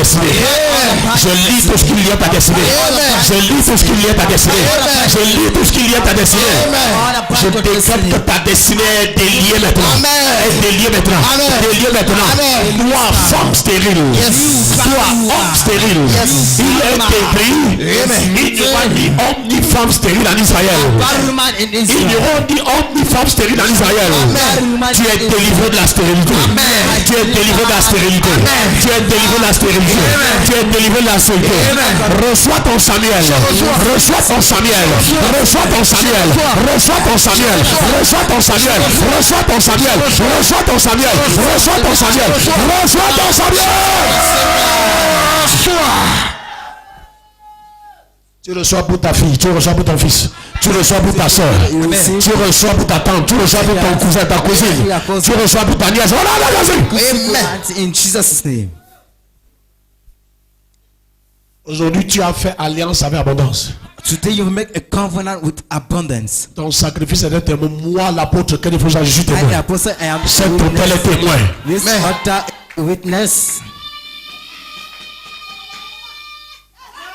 destinée. Je lis tout ce qui lie à ta destinée. Je lis tout ce qui lie à ta destinée. Je lis tout ce qui lie à ta destinée. Je décrète que ta destinée est déliée maintenant. Est déliée maintenant. Déliée maintenant. Toi, femme stérile. Toi, homme stérile. Il est écrit. Il n'y aura ni homme ni femme stérile en Israël. Il n'y aura ni homme ni femme stérile en Israël. Tu es délivré de la stérilité. Tu es délivré de la stérilité. Tu es délivré de la stérilité. Tu es délivré de la stérilité. Reçois ton Samuel. Reçois ton Samuel. Reçois ton Samuel. Reçois ton Samuel. Reçois ton Samuel. Reçois ton Samuel. Reçois ton Samuel. Reçois ton Samuel. Reçois ton Samuel. Tu reçois pour ta fille, tu reçois pour ton fils, tu reçois pour ta soeur, tu reçois pour ta tante, tu reçois pour ton cousin, ta cousine, tu reçois pour ta nièce. In Jesus' name. Aujourd'hui, tu as fait alliance avec abondance. Today you make a covenant with abundance. Ton sacrifice est un témoin. Moi, l'apôtre, quel faut je suis témoin. Cet hôtel est témoin. This altar witness.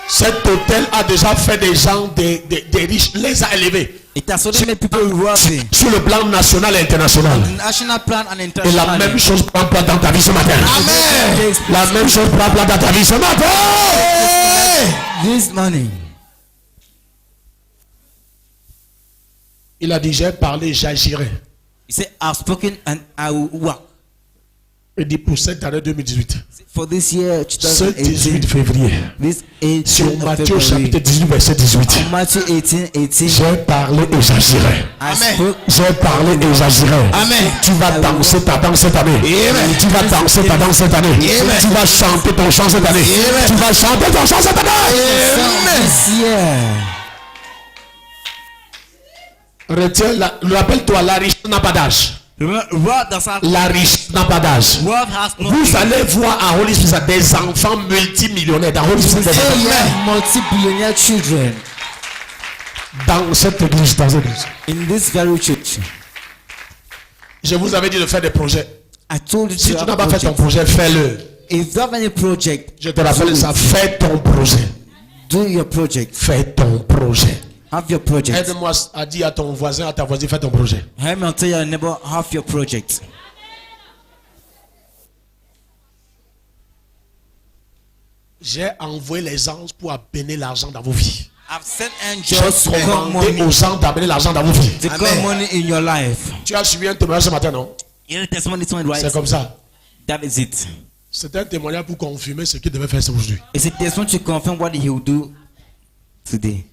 Cet hôtel a déjà fait des gens des riches, les a élevés. It has already made people wealthy. Sur le plan national et international. National plan and Et international. la même chose prend place dans ta vie ce matin. Amen. La même chose prend place dans ta vie ce matin. This morning. Il a dit, j'ai parlé, j'agirai. He said, I've spoken and I will work. Il dit pour cette année 2018. For this year, Ce 18 2018. février. This 18 Sur of Matthieu February. chapitre 18 verset 18. On Matthew 18:18. J'ai parlé et j'agirai. I spoke. J'ai parlé et j'agirai. Amen. Tu vas danser ta danse cette année. Amen. Tu vas danser ta danse cette année. Amen. Tu vas chanter ton chant cette année. Amen. Tu vas chanter ton chant cette année. This year. Retiens, rappelle-toi, la richesse n'a pas d'âge. Wealth does have. La richesse n'a pas d'âge. Wealth has no. Vous allez voir à Holy Spirit des enfants multimillionnaires dans Holy Spirit. Multi-billionaire children Dans cette église, dans cette église. in this very church. Je vous avais dit de faire des projets. I told you Si to tu have n'as pas fait ton project. projet, fais-le. If you have any project, Je te rappelle ça, fais ton projet. do your project. Fais ton projet. Have your project. Aide-moi à dire à ton voisin, à ta voisine, fais ton projet. Help me tell your neighbor, have your project. J'ai envoyé les anges pour amener l'argent dans vos vies. I've sent J'ai angels to come commandé money, aux gens d'amener l'argent dans vos vies. to come money in your life. Tu as suivi un témoignage ce matin, non? You know, testimony is right. C'est comme ça. That is it. C'est un témoignage pour confirmer ce qu'il devait faire aujourd'hui. It's a testimony to confirm what he will do today.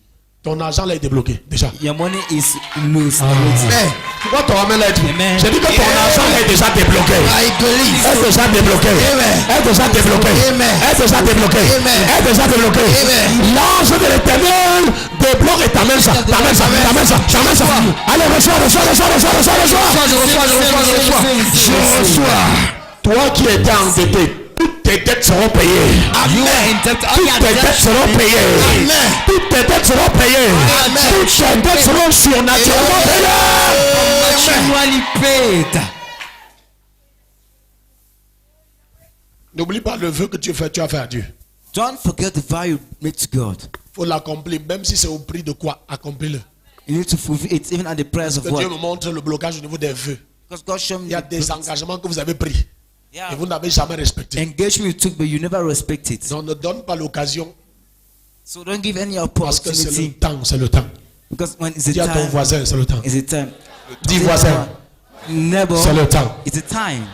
Ton argent là est débloqué déjà. Your money is loose. Mais pourquoi ton argent là est débloqué? Amen. J'ai dit que ton argent là est déjà débloqué. Est déjà débloqué. Est déjà débloqué. Est déjà débloqué. Est déjà débloqué. L'ange de l'Éternel débloque et t'amène ça. T'amène ça. T'amène ça. T'amène ça. Allez, reçois. Je reçois. Toi qui étais endetté, toutes tes dettes seront payées. You are in debt. All Toutes your tes dettes debts seront payées. Toutes tes dettes seront payées. Toutes tes dettes seront surnaturellement payées. naturally paid. N'oublie pas le vœu que tu as fait à Dieu. Don't forget the vow you made to God. Il faut l'accomplir, même si c'est au prix de quoi, accomplis-le. You need to fulfill it even at the price of Que Dieu what? me montre le blocage au niveau des vœux. Because God showed me Il y a the des engagements que vous avez pris et vous n'avez jamais respecté. engagement you took, but you never respect it. Donc ne donne pas l'occasion So don't give any parce que c'est le opportunity. temps, c'est le temps. Because when it's a Dis à ton time, voisin, c'est le temps. it's a time. Dis voisin, Neighbor, c'est le temps. it's a time.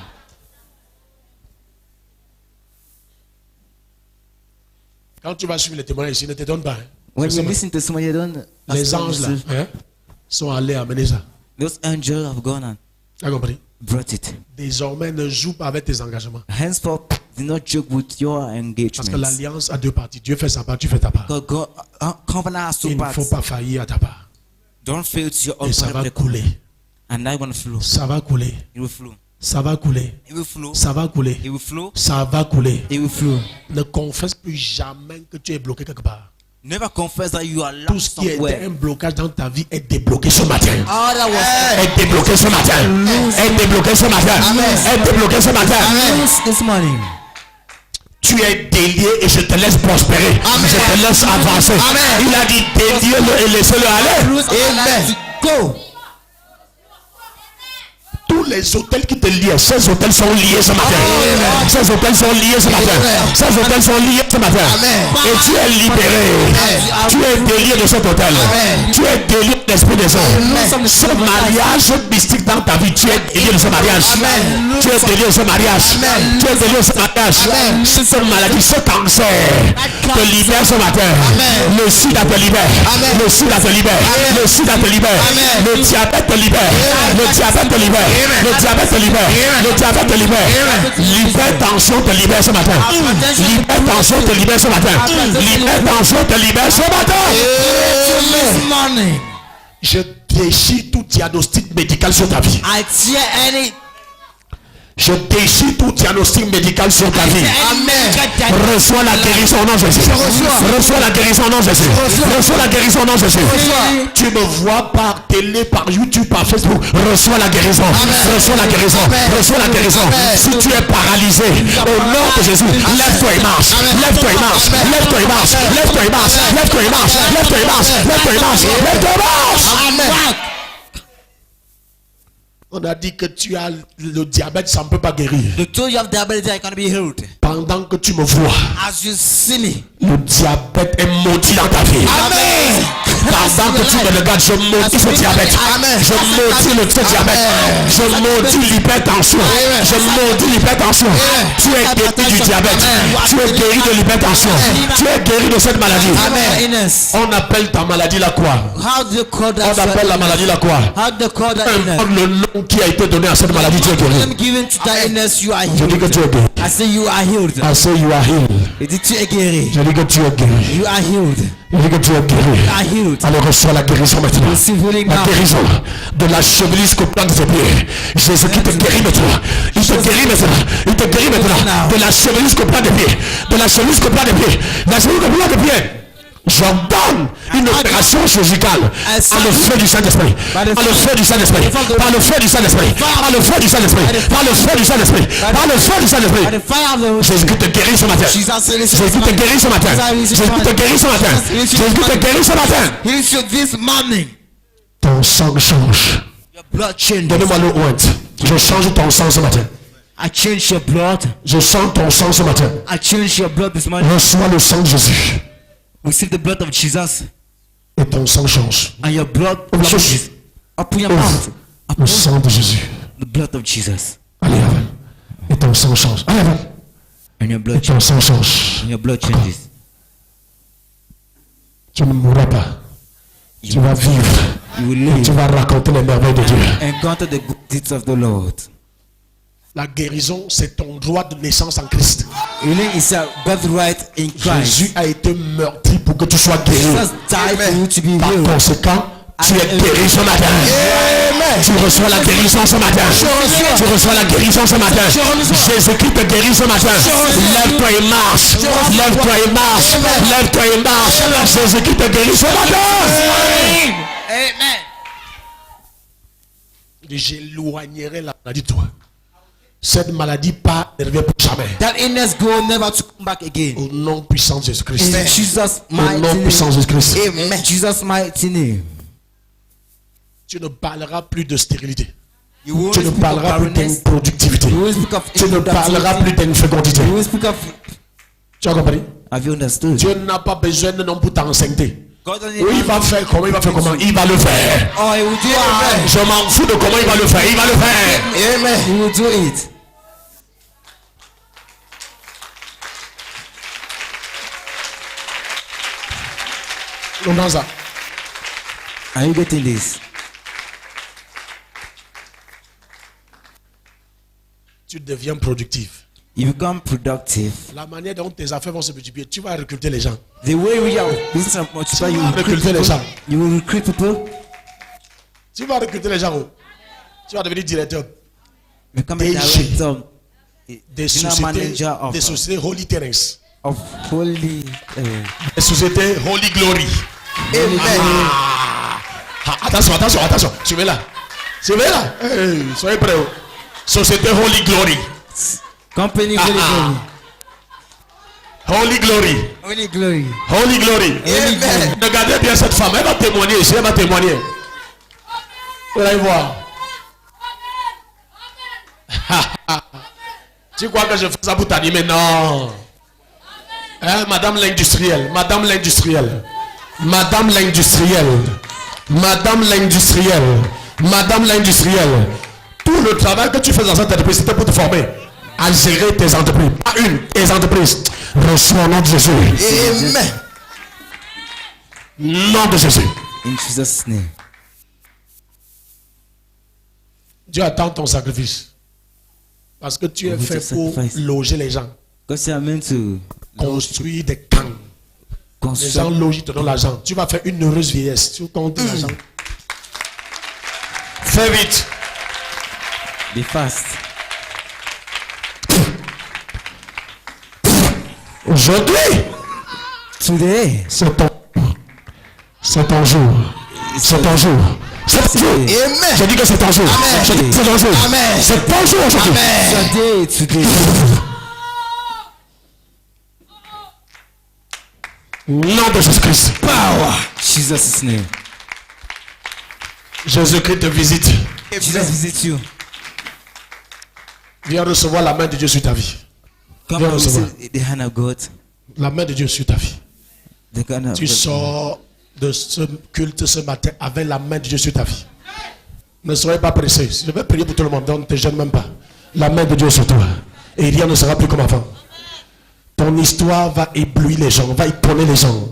Quand tu vas suivre les témoignages ici, ne te donne pas. Hein. When C'est you ça. listen to someone, you don't. Les anges là hein, sont allés amener ça. Those angels have gone and Tu as compris? brought it. Désormais, ne joue pas avec tes engagements. Henceforth, do not joke with your Parce que engagements. l'alliance a deux parties. Dieu fait sa part, tu fais ta part. God, covenant has two Il ne parts. faut pas faillir à ta part. Don't fail to your Et own ça part va of the couler. and that one flow. Ça va couler. It will flow. Ça va couler. It will flow. Ça va couler. It will flow. Ça va couler. It will flow. Ne confesse plus jamais que tu es bloqué quelque part. Never confess that you are Tout lost ce qui était somewhere. un blocage dans ta vie est débloqué ce matin. All that was Est débloqué ce matin. Est débloqué ce matin. Est débloqué ce matin. loose this morning. Tu es délié et je te laisse prospérer. Amen. Je te laisse avancer. Amen. Il a dit déliez-le et laissez-le aller. Amen. Go. Tous les hôtels qui te lient, ces hôtels sont liés ce matin. Amen. Ces hôtels sont liés ce matin. Amen. Ces hôtels sont liés ce matin. Amen. Et tu es libéré. Amen. Tu es délié de cet hôtel. Amen. Tu es délié de l'esprit des hommes. Amen. Ce mariage mystique dans ta vie, tu es délié de ce mariage. Amen. Tu es délié de ce mariage. Amen. Tu es délié de ce mariage. Amen. Cette maladie, ce cancer te libère ce matin. Amen. Le sida te libère. Amen. Le sida te libère. Amen. Le sida te libère. Amen. Le diabète te libère. Amen. Le diabète te libère. Amen. Le diabète te libère. Amen. Le diabète te libère. Amen. L'hypertension te libère ce matin. L'hypertension te libère ce matin. L'hypertension te libère ce matin. Amen. Morning. Je déchire tout diagnostic médical sur ta vie. I tear any. Je déchire tout diagnostic médical sur ta vie. Amen. Reçois la guérison au nom de Jésus. Reçois la guérison au nom de Jésus. Reçois la guérison au nom de Jésus. Tu me vois par télé, par YouTube, par Facebook. Reçois la guérison. Reçois la guérison. Reçois la guérison. Si tu es paralysé, au nom de Jésus, lève-toi et marche. Lève-toi et marche. Lève-toi et marche. Lève-toi et marche. Lève-toi et marche. Lève-toi et marche. Lève-toi et marche. Lève-toi et marche. Amen. On a dit que tu as le diabète, ça ne peut pas guérir. The told you have diabetes are going to be healed. Pendant que tu me vois, As you see me. le diabète est maudit dans ta vie. Amen. Pendant que tu me regardes, je maudis ce diabète. Amen. Je maudis ce diabète. Je maudis l'hypertension. Je maudis l'hypertension. Tu es guéri du diabète. Tu es guéri de l'hypertension. Tu es guéri de cette maladie. Amen. On appelle ta maladie la quoi? How do you call On that? appelle la maladie la quoi? How do you call that Peu importe illness? le nom qui a été donné à cette maladie, tu es guéri. I'm given to that illness, you are Je dis que healed. tu es guéri. I say you are healed. I say you are healed. Et dit tu es guéri. Je dis que tu es guéri. You are healed. Je dis que tu es guéri. You are healed. Alors reçois la guérison maintenant. Receive healing La now. guérison de la cheville jusqu'au plan de tes pieds. Jésus qui te guérit maintenant. Il te guérit maintenant. Il te guérit maintenant. De la cheville jusqu'au plan des pieds. De la cheville jusqu'au plan des pieds. De la cheville jusqu'au plan des pieds. J'ordonne une opération chirurgicale par le feu du Saint-Esprit. Par le feu du Saint-Esprit. Par le feu du Saint-Esprit. Par le feu du Saint-Esprit. Par le feu du Saint-Esprit. Par le feu du By Saint-Esprit. the fire of the Holy Jésus qui te guérit ce matin. Jésus te guérit ce matin. Jésus te guérit ce matin. Jésus te guérit ce matin. Heals you this morning. Ton sang change. Your blood changes. Donnez-moi le oint. Je change ton sang ce matin. I change your blood. Je sens ton sang ce matin. I change your blood this morning. Reçois le sang de Jésus. Receive the blood of Jesus. Et ton sang change. And your blood Ouvre la changes. bouche. Open your Ouvre. mouth. Le Open sang de Jésus. the blood of Jesus. Allez, avale. Et ton sang change. Allez, avale. And your Et blood ton changes. sang change. And your blood changes. Tu ne mourras pas. Tu vas vivre. You will Et tu live vas raconter les merveilles de Dieu. and encounter the good deeds of the Lord. La guérison, c'est ton droit de naissance en Christ. Healing is a birthright in Christ. Jésus a été meurtri pour que tu sois guéri. Jesus died for you to be Par healed. conséquent, tu es guéri ce matin. Tu reçois la guérison ce matin. Tu reçois la guérison ce matin. Jésus-Christ te guérit ce matin. Lève-toi et marche. Lève-toi et marche. Lève-toi et marche. Jésus-Christ te guérit ce matin. Amen. J'éloignerai la maladie de toi. Cette maladie pas ne revient plus jamais. That illness go never to come back again. Au nom puissant de Jésus-Christ. In Jesus' Au nom mighty puissant de name. Jésus-Christ. In Jesus' mighty name. Tu ne parleras plus de stérilité. You won't Tu ne speak of parleras plus barrenness. d'improductivité. You won't speak of Tu ne parleras plus infertility. d'infécondité. You won't speak of. Tu as compris? Have you understood? Dieu n'a pas besoin de nom pour t'enceinte. God doesn't Oui, il va faire comment? Il va faire comment? Il va le faire. Oh, he will do it. Je m'en fous de comment il va le faire. Il va le faire. Amen. He will do it. Comment ça? Are you getting this? Tu deviens productif. You become productive. La manière dont tes affaires vont se multiplier, tu vas recruter les gens. The way we are business and multiply, you will recruit Recruter les people. gens. You will recruit people. Tu vas recruter les gens. Oh. Tu vas devenir directeur Become a DG. director, des general manager sociétés Holy Terrence, of holy. des sociétés Holy Glory. Amen. Attention, attention, attention. Suivez là. Suivez là. Hey, soyez prêts. Oh. Société Holy Glory. Company holy glory. Holy glory. Holy glory. Holy glory. Amen. Regardez bien cette femme. Elle va témoigner ici. Elle va témoigner. Vous allez voir. Tu crois que je fais ça pour t'animer? Non. Hein, madame l'industrielle. Madame l'industrielle. Madame l'industrielle. Madame l'industrielle. Madame l'industrielle. Tout le travail que tu fais dans cette entreprise, c'était pour te former à gérer tes entreprises. Pas une, tes entreprises. Reçois au nom de Jésus. Amen. Nom de Jésus. In Jesus' name. Dieu attend ton sacrifice. Parce que tu es Oui, fait c'est pour sacrifice. loger les gens. Because you are meant to Construire des camps. Les gens construct. logent, ils te donnent l'argent. Tu vas faire une heureuse vieillesse. Tu comptes l'argent. Fais vite. Be fast. Aujourd'hui, Today. c'est ton jour. C'est ton jour. C'est ton jour. C'est ton jour. Amen. Je dis que c'est ton jour. Amen. Je dis que c'est ton jour. Amen. C'est ton jour aujourd'hui. Amen. Today. Nom de Jésus-Christ. Power. Jesus' name. Jésus-Christ te visite. Jesus visit you. Viens recevoir la main de Dieu sur ta vie. Come Viens and recevoir. receive the hand of God. La main de Dieu sur ta vie. The hand of Tu God. sors de ce culte ce matin avec la main de Dieu sur ta vie. Ne soyez pas pressés. Je vais prier pour tout le monde. Donc ne te gêne même pas. La main de Dieu sur toi. Et rien ne sera plus comme avant. Ton histoire va éblouir les gens. Va étonner les gens.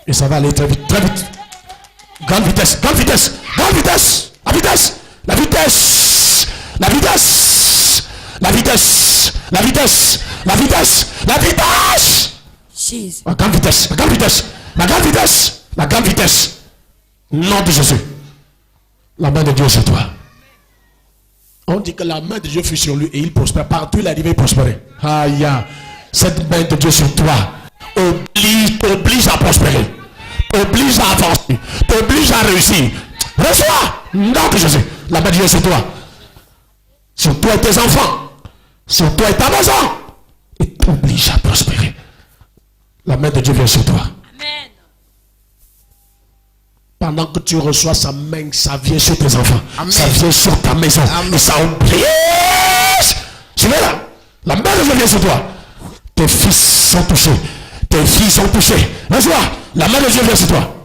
Et ça va aller très vite. Très vite. Grande vitesse. Grande vitesse. Grande vitesse. La vitesse. La vitesse. La vitesse. La vitesse. La vitesse. La vitesse. La vitesse. La grande vitesse. La grande vitesse. La grande vitesse. La grande vitesse. Nom de Jésus. La main de Dieu sur toi. On dit que la main de Dieu fut sur lui et il prospère. Partout il arrivait, il prospérait. Aïe. Cette main de Dieu sur toi t'oblige à prospérer. T'oblige à avancer. T'oblige à réussir. Reçois. Nom de Jésus. La main de Dieu sur toi. Sur toi et tes enfants. Sur toi et ta maison. Et t'oblige à prospérer. La main de Dieu vient sur toi. Amen. Pendant que tu reçois sa main, ça vient sur tes enfants. Amen. Ça vient sur ta maison. Amen. Et ça oblige. Tu vois là? La main de Dieu vient sur toi. Tes fils sont touchés. Tes filles sont touchées. Reçois. La main de Dieu vient sur toi.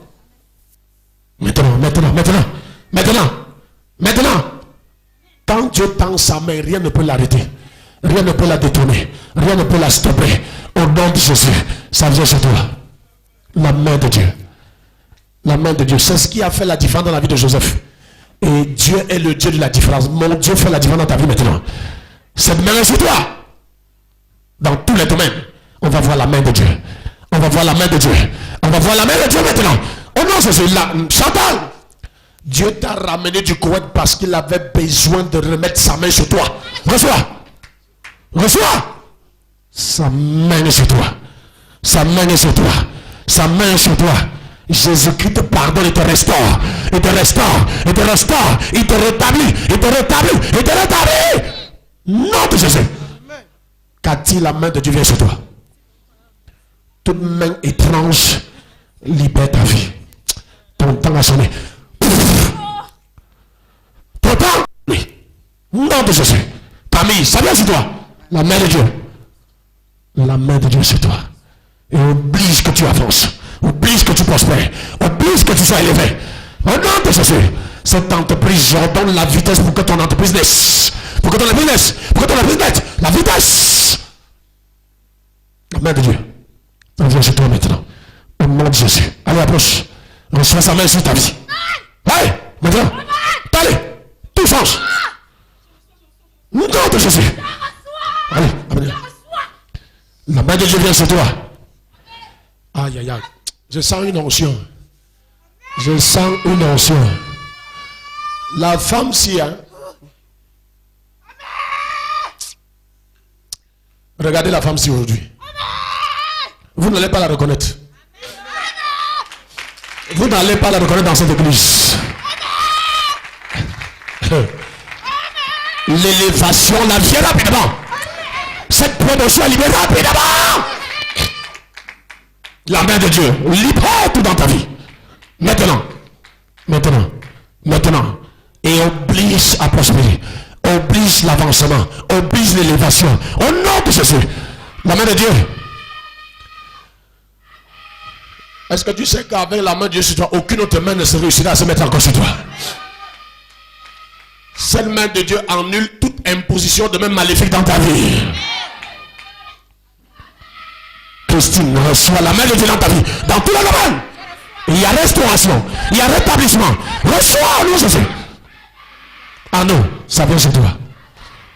Maintenant. Quand Dieu tend sa main, rien ne peut l'arrêter. Rien ne peut la détourner. Rien ne peut la stopper. Au nom de Jésus, ça vient sur toi. La main de Dieu. La main de Dieu. C'est ce qui a fait la différence dans la vie de Joseph. Et Dieu est le Dieu de la différence. Mon Dieu fait la différence dans ta vie maintenant. Cette main est sur toi. Dans tous les domaines. On va voir la main de Dieu. On va voir la main de Dieu. On va voir la main de Dieu maintenant. Au nom de Jésus, là, Chantal, Dieu t'a ramené du Koweït parce qu'il avait besoin de remettre sa main sur toi. Reçois. Reçois. Sa main est sur toi. Sa main est sur toi. Sa main est sur toi. Jésus-Christ te pardonne et te restaure. Et te restaure. Et te restaure. Il te rétablit. Il te rétablit. Il te rétablit. Nom de Jésus. Qu'a dit la main de Dieu vient sur toi. Toute main étrange libère ta vie. Ton temps a sonné. Ton temps. Oui. Nom de Jésus. Camille, ça vient sur toi. La main de Dieu. La main de Dieu sur toi. Et oblige que tu avances. Oblige que tu prospères. Oblige que tu sois élevé. Au nom de Jésus. Cette entreprise, j'ordonne la vitesse pour que ton entreprise naisse. Pour que ton entreprise naisse. Pour que ton entreprise naisse. La vitesse. La main de Dieu. Elle vient sur toi maintenant. Au nom de Jésus. Allez, approche. Reçois sa main sur ta vie. Allez, maintenant. Allez. Tout change. Au nom de Jésus. Allez, amenez. La main de Dieu vient sur toi. Aïe, aïe, aïe. Je sens une onction. Je sens une onction. La femme-ci, hein. Regardez la femme-ci aujourd'hui. Vous n'allez pas la reconnaître. Vous n'allez pas la reconnaître dans cette église. L'élévation, la vient rapidement. Cette promotion est libérée rapidement. La main de Dieu libère tout dans ta vie. Maintenant. Et oblige à prospérer. Oblige l'avancement. Oblige l'élévation. Au nom de Jésus. La main de Dieu. Est-ce que tu sais qu'avec la main de Dieu sur toi, aucune autre main ne se réussira à se mettre encore sur toi? Cette main de Dieu annule toute imposition de même maléfique dans ta vie. Christine, reçois la main de Dieu dans ta vie. Dans tout le domaine. Il y a restauration. Il y a rétablissement. Reçois au nom de Jésus. Ah non, ça vient sur toi.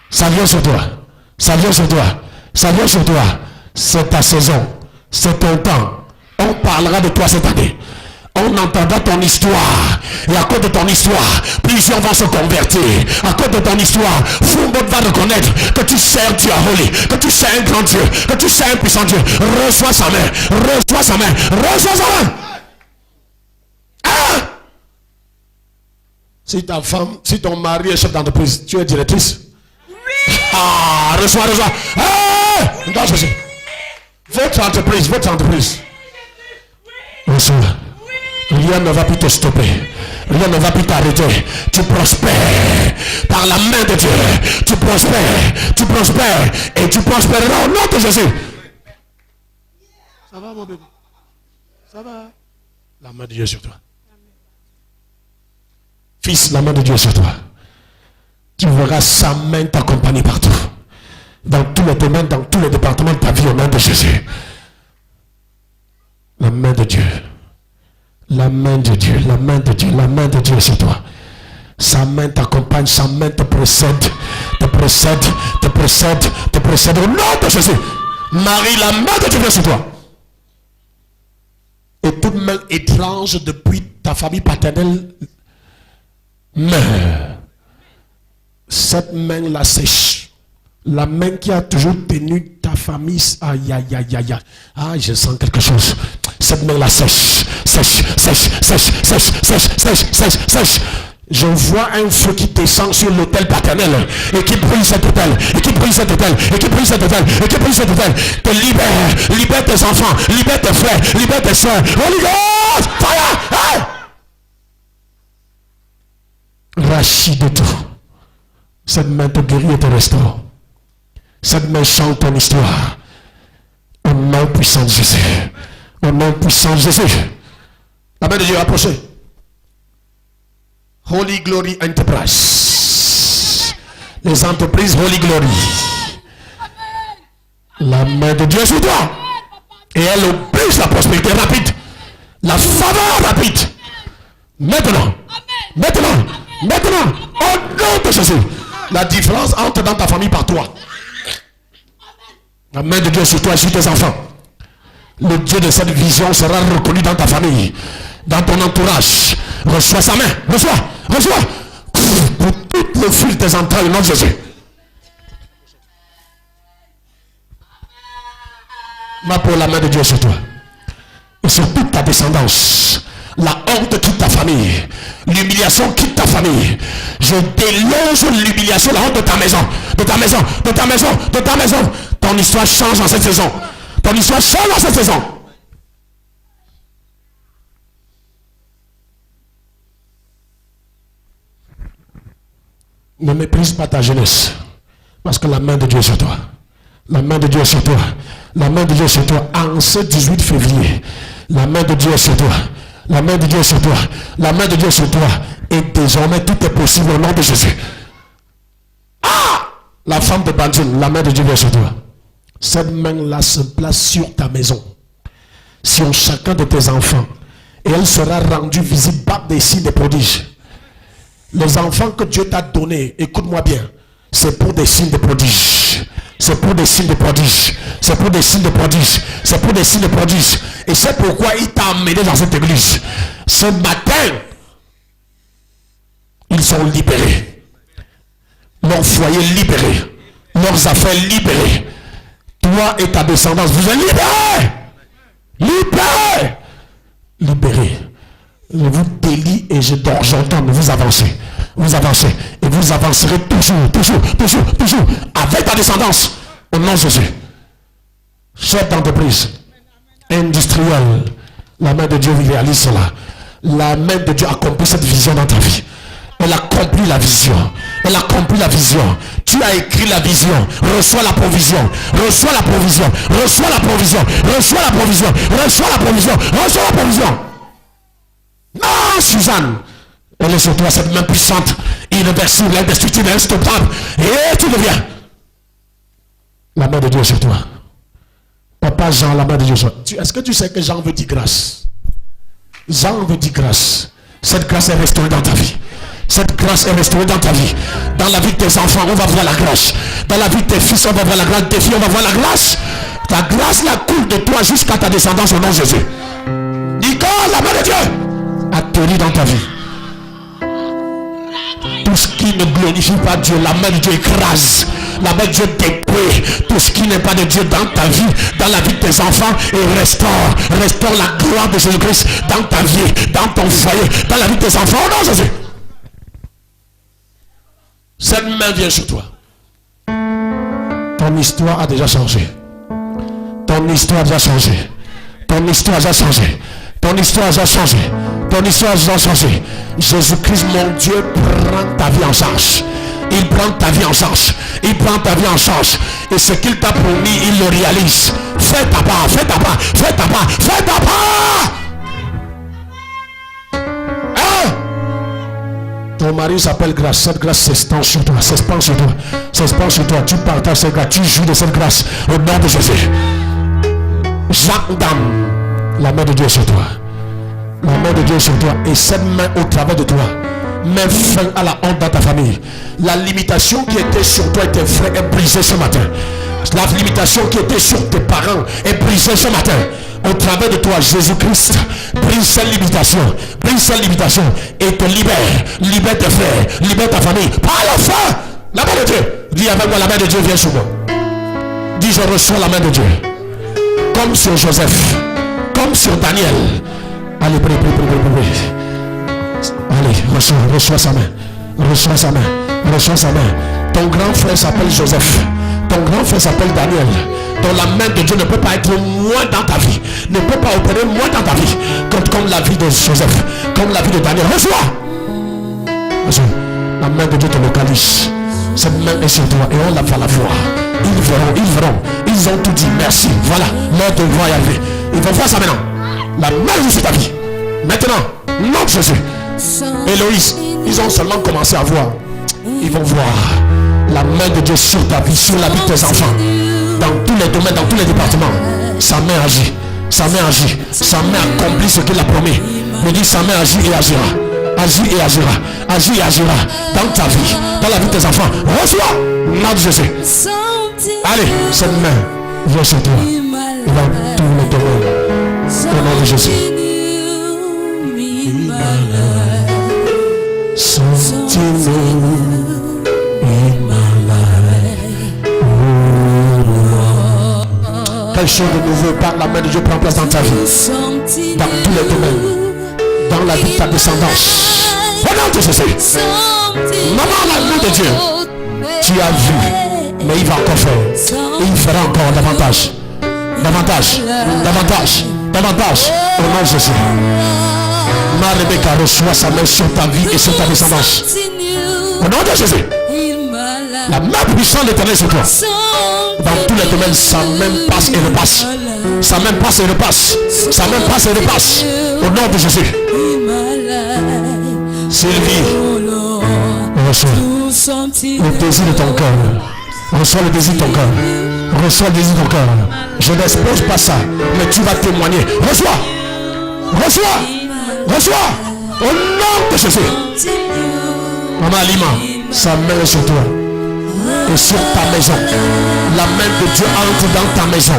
Ça vient sur toi. Ça vient sur toi. Ça vient sur toi. C'est ta saison. C'est ton temps. On parlera de toi cette année. On entendra ton histoire. Et à cause de ton histoire, plusieurs vont se convertir. À cause de ton histoire, Fumbo va reconnaître que tu sers Dieu à Holy, que tu sers un grand Dieu, que tu sers un puissant Dieu. Reçois sa main. Reçois sa main. Reçois sa main. Ah! Si ta femme, si ton mari est chef d'entreprise, tu es directrice. Oui. Ah, reçois. Ah! Non, je sais. Votre entreprise. Reçois. Rien ne va plus te stopper. Rien ne va plus t'arrêter. Tu prospères par la main de Dieu. Tu prospères et tu prospéreras au nom de Jésus. Ça va mon bébé? Ça va? La main de Dieu sur toi. Fils, la main de Dieu sur toi. Tu verras sa main t'accompagner partout. Dans tous les domaines, dans tous les départements de ta vie au nom de Jésus. La main de Dieu. La main de Dieu, la main de Dieu, la main de Dieu sur toi. Sa main t'accompagne, sa main te précède au nom de Jésus. Marie, la main de Dieu vient sur toi. Et toute main étrange depuis ta famille paternelle meurt. Cette main la sèche. La main qui a toujours tenu ta famille. Aïe. Ah, je sens quelque chose. Cette main la sèche. Je vois un feu qui descend sur l'autel paternel et qui brûle cet autel, Te libère tes enfants, libère tes frères, libère tes soeurs. Holy Ghost, fire! Hey! Rachis de tout. Cette main te guérit et te restaure. Cette main chante ton histoire. Au nom puissant de Jésus. Au nom puissant de Jésus. La main de Dieu approchez. Holy Glory Enterprise. Les entreprises Holy Glory. La main de Dieu sur toi. Et elle oblige la prospérité rapide. La faveur rapide. Maintenant. Au nom de Jésus. La différence entre dans ta famille par toi. La main de Dieu sur toi et sur tes enfants. Le Dieu de cette vision sera reconnu dans ta famille, dans ton entourage. Reçois sa main. Reçois. Pour toutes les fils des entrailles, au nom de Jésus. Pour la main de Dieu sur toi. Et sur toute ta descendance. La honte quitte ta famille. L'humiliation quitte ta famille. Je déloge l'humiliation, la honte de ta maison. Ton histoire change en cette saison. Ne méprise pas ta jeunesse. Parce que la main de Dieu est sur toi. En ce 18 février, la main de Dieu est sur toi. Et désormais, tout est possible au nom de Jésus. Ah! La femme de Bandine, la main de Dieu vient sur toi. Cette main-là se place sur ta maison. Sur chacun de tes enfants. Et elle sera rendue visible par des signes de prodiges. Les enfants que Dieu t'a donnés, écoute-moi bien, c'est pour des signes de prodiges. Et c'est pourquoi il t'a amené dans cette église. Ce matin, ils sont libérés. Leur foyer libéré. Leurs affaires libérées. Toi et ta descendance, vous êtes libérés. Je vous délie et j'entends, vous avancez. vous avancez. Et vous avancerez toujours, avec ta descendance. Au nom de Jésus. Chef d'entreprise, industriel, la main de Dieu réalise cela. La main de Dieu accomplit cette vision dans ta vie. Elle accomplit la vision. Elle accomplit la vision. Tu as écrit la vision. Reçois la provision. Reçois la provision. Reçois la provision. Reçois la provision. Reçois la provision. Reçois la provision. Non, Suzanne. Elle est sur toi, cette main puissante, irréversible, indestructible, instoppable. Et tu deviens. La main de Dieu est sur toi. Papa Jean, la main de Dieu est sur toi. Est-ce que tu sais que Jean veut dire grâce? Jean veut dire grâce. Cette grâce est restaurée dans ta vie. Cette grâce est restaurée dans ta vie. Dans la vie de tes enfants, on va voir la grâce. Dans la vie de tes fils, on va voir la grâce. Tes filles, on va voir la grâce. Ta grâce la coule de toi jusqu'à ta descendance au nom de Jésus. Nicole, la main de Dieu atterrit dans ta vie. Tout ce qui ne glorifie pas Dieu, la main de Dieu écrase. La main de Dieu dépouille tout ce qui n'est pas de Dieu dans ta vie, dans la vie de tes enfants, et restaure la gloire de Jésus-Christ dans ta vie, dans ton foyer, dans la vie de tes enfants. Oh non, Jésus. Cette main vient sur toi. Ton histoire a déjà changé. Ton histoire a déjà changé. Ton histoire a déjà changé. Ton histoire a déjà changé. Ton histoire a déjà changé. Jésus-Christ, mon Dieu, prend ta vie en charge. Il prend ta vie en charge. Il prend ta vie en charge. Et ce qu'il t'a promis, il le réalise. Fais ta part, fais ta part, fais ta part, fais ta part. Hein? Ton mari s'appelle grâce. Cette grâce s'expand sur toi. S'expand sur toi. S'expand sur toi. Tu partages cette grâce. Tu jouis de cette grâce. Au nom de Jésus. Jacques Dame. La main de Dieu est sur toi. La main de Dieu est sur toi. Et cette main au travers de toi met fin à la honte dans ta famille. La limitation qui était sur toi et tes frères est brisée ce matin. La limitation qui était sur tes parents est brisée ce matin. Au travers de toi, Jésus-Christ brise cette limitation. Brise cette limitation et te libère. Libère tes frères. Libère ta famille. Par la fin, la main de Dieu. Dis avec moi, la main de Dieu vient sur moi. Dis, je reçois la main de Dieu. Comme sur Joseph. Comme sur Daniel. Allez, prie. Allez, reçois sa main. Reçois sa main. Reçois sa main. Ton grand frère s'appelle Joseph. Ton grand frère s'appelle Daniel. Donc la main de Dieu ne peut pas être moins dans ta vie. Ne peut pas opérer moins dans ta vie. Comme la vie de Joseph. Comme la vie de Daniel. Reçois. La main de Dieu te localise. Cette main est sur toi et on va la voir. Ils verront. Ils ont tout dit. Merci. Voilà. L'heure de voir y arriver. Ils vont voir ça maintenant. La main sur ta vie. Maintenant, nom de Jésus. Héloïse, ils ont seulement commencé à voir. Ils vont voir la main de Dieu sur ta vie, sur la vie de tes enfants. Dans tous les domaines, dans tous les départements. Sa main agit. Sa main agit. Sa main accomplit ce qu'il a promis. Me dit, sa main agit et agira. Agit et agira. Agit et agira. Dans ta vie, dans la vie de tes enfants. Reçois. Nom de Jésus. Allez, cette main vient sur toi. Dans tous les domaines. Au nom de Jésus. Quelque chose de nouveau par la main de Dieu prend place dans ta vie. Dans tous les domaines. Dans la vie de ta descendance. Au nom de Jésus. Maman, la main de Dieu. Tu as vu. Mais il va encore faire. Il fera encore davantage. Davantage. Au nom de Jésus. Ma Rebecca reçoit sa main sur ta vie et sur ta descendance. Au nom de Jésus. La main puissante de l'Éternel sur toi. Dans tous les domaines, sa main passe et repasse. Sa main passe et repasse. Sa main passe et repasse. Au nom de Jésus. Sylvie, reçois le désir de ton cœur. Reçois le désir de ton cœur. Reçois le désir de ton cœur. Je n'expose pas ça, mais tu vas témoigner. Reçois. Au nom de Jésus. Maman Alima, sa main est sur toi. Et sur ta maison. La main de Dieu entre dans ta maison.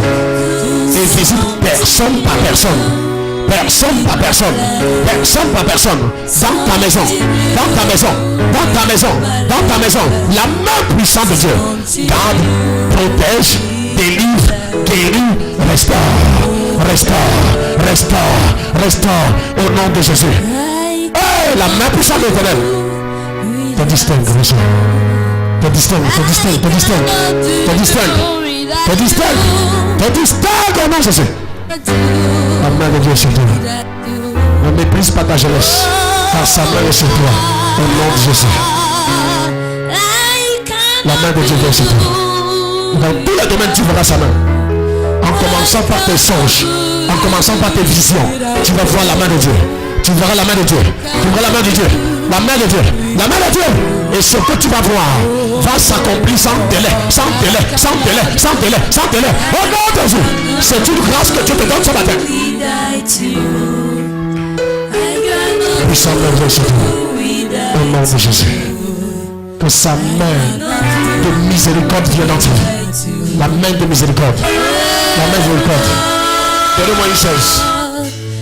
Et visite personne par personne. Personne par personne. Dans ta maison. Dans ta maison. La main puissante de Dieu. Garde, protège, délivre, guérit, restaure. Au nom de Jésus. Hey, la main puissante de l'Éternel. Te distingue, reçois. Te distingue, te distingue, te distingue. Te distingue. Te distingue. Te distingue au nom de Jésus. La main de Dieu est sur toi. Ne méprise pas ta jeunesse, car sa main est sur toi. Au nom de Jésus. La main de Dieu est sur toi. Dans tous les domaines, tu verras sa main. En commençant par tes songes, en commençant par tes visions, tu vas voir la main de Dieu. Tu verras la main de Dieu. Tu verras la main de Dieu. La main de Dieu. La main de Dieu. Et ce que tu vas voir va s'accomplir sans délai, sans délai, sans délai, sans délai, sans délai. Au nom de Jésus. C'est une grâce que Dieu te donne ce matin. Puissant Dieu sur toi. Au nom de Jésus. Que sa main de miséricorde vienne dans ta vie. La main de miséricorde. La main de miséricorde. Donnez-moi une chose.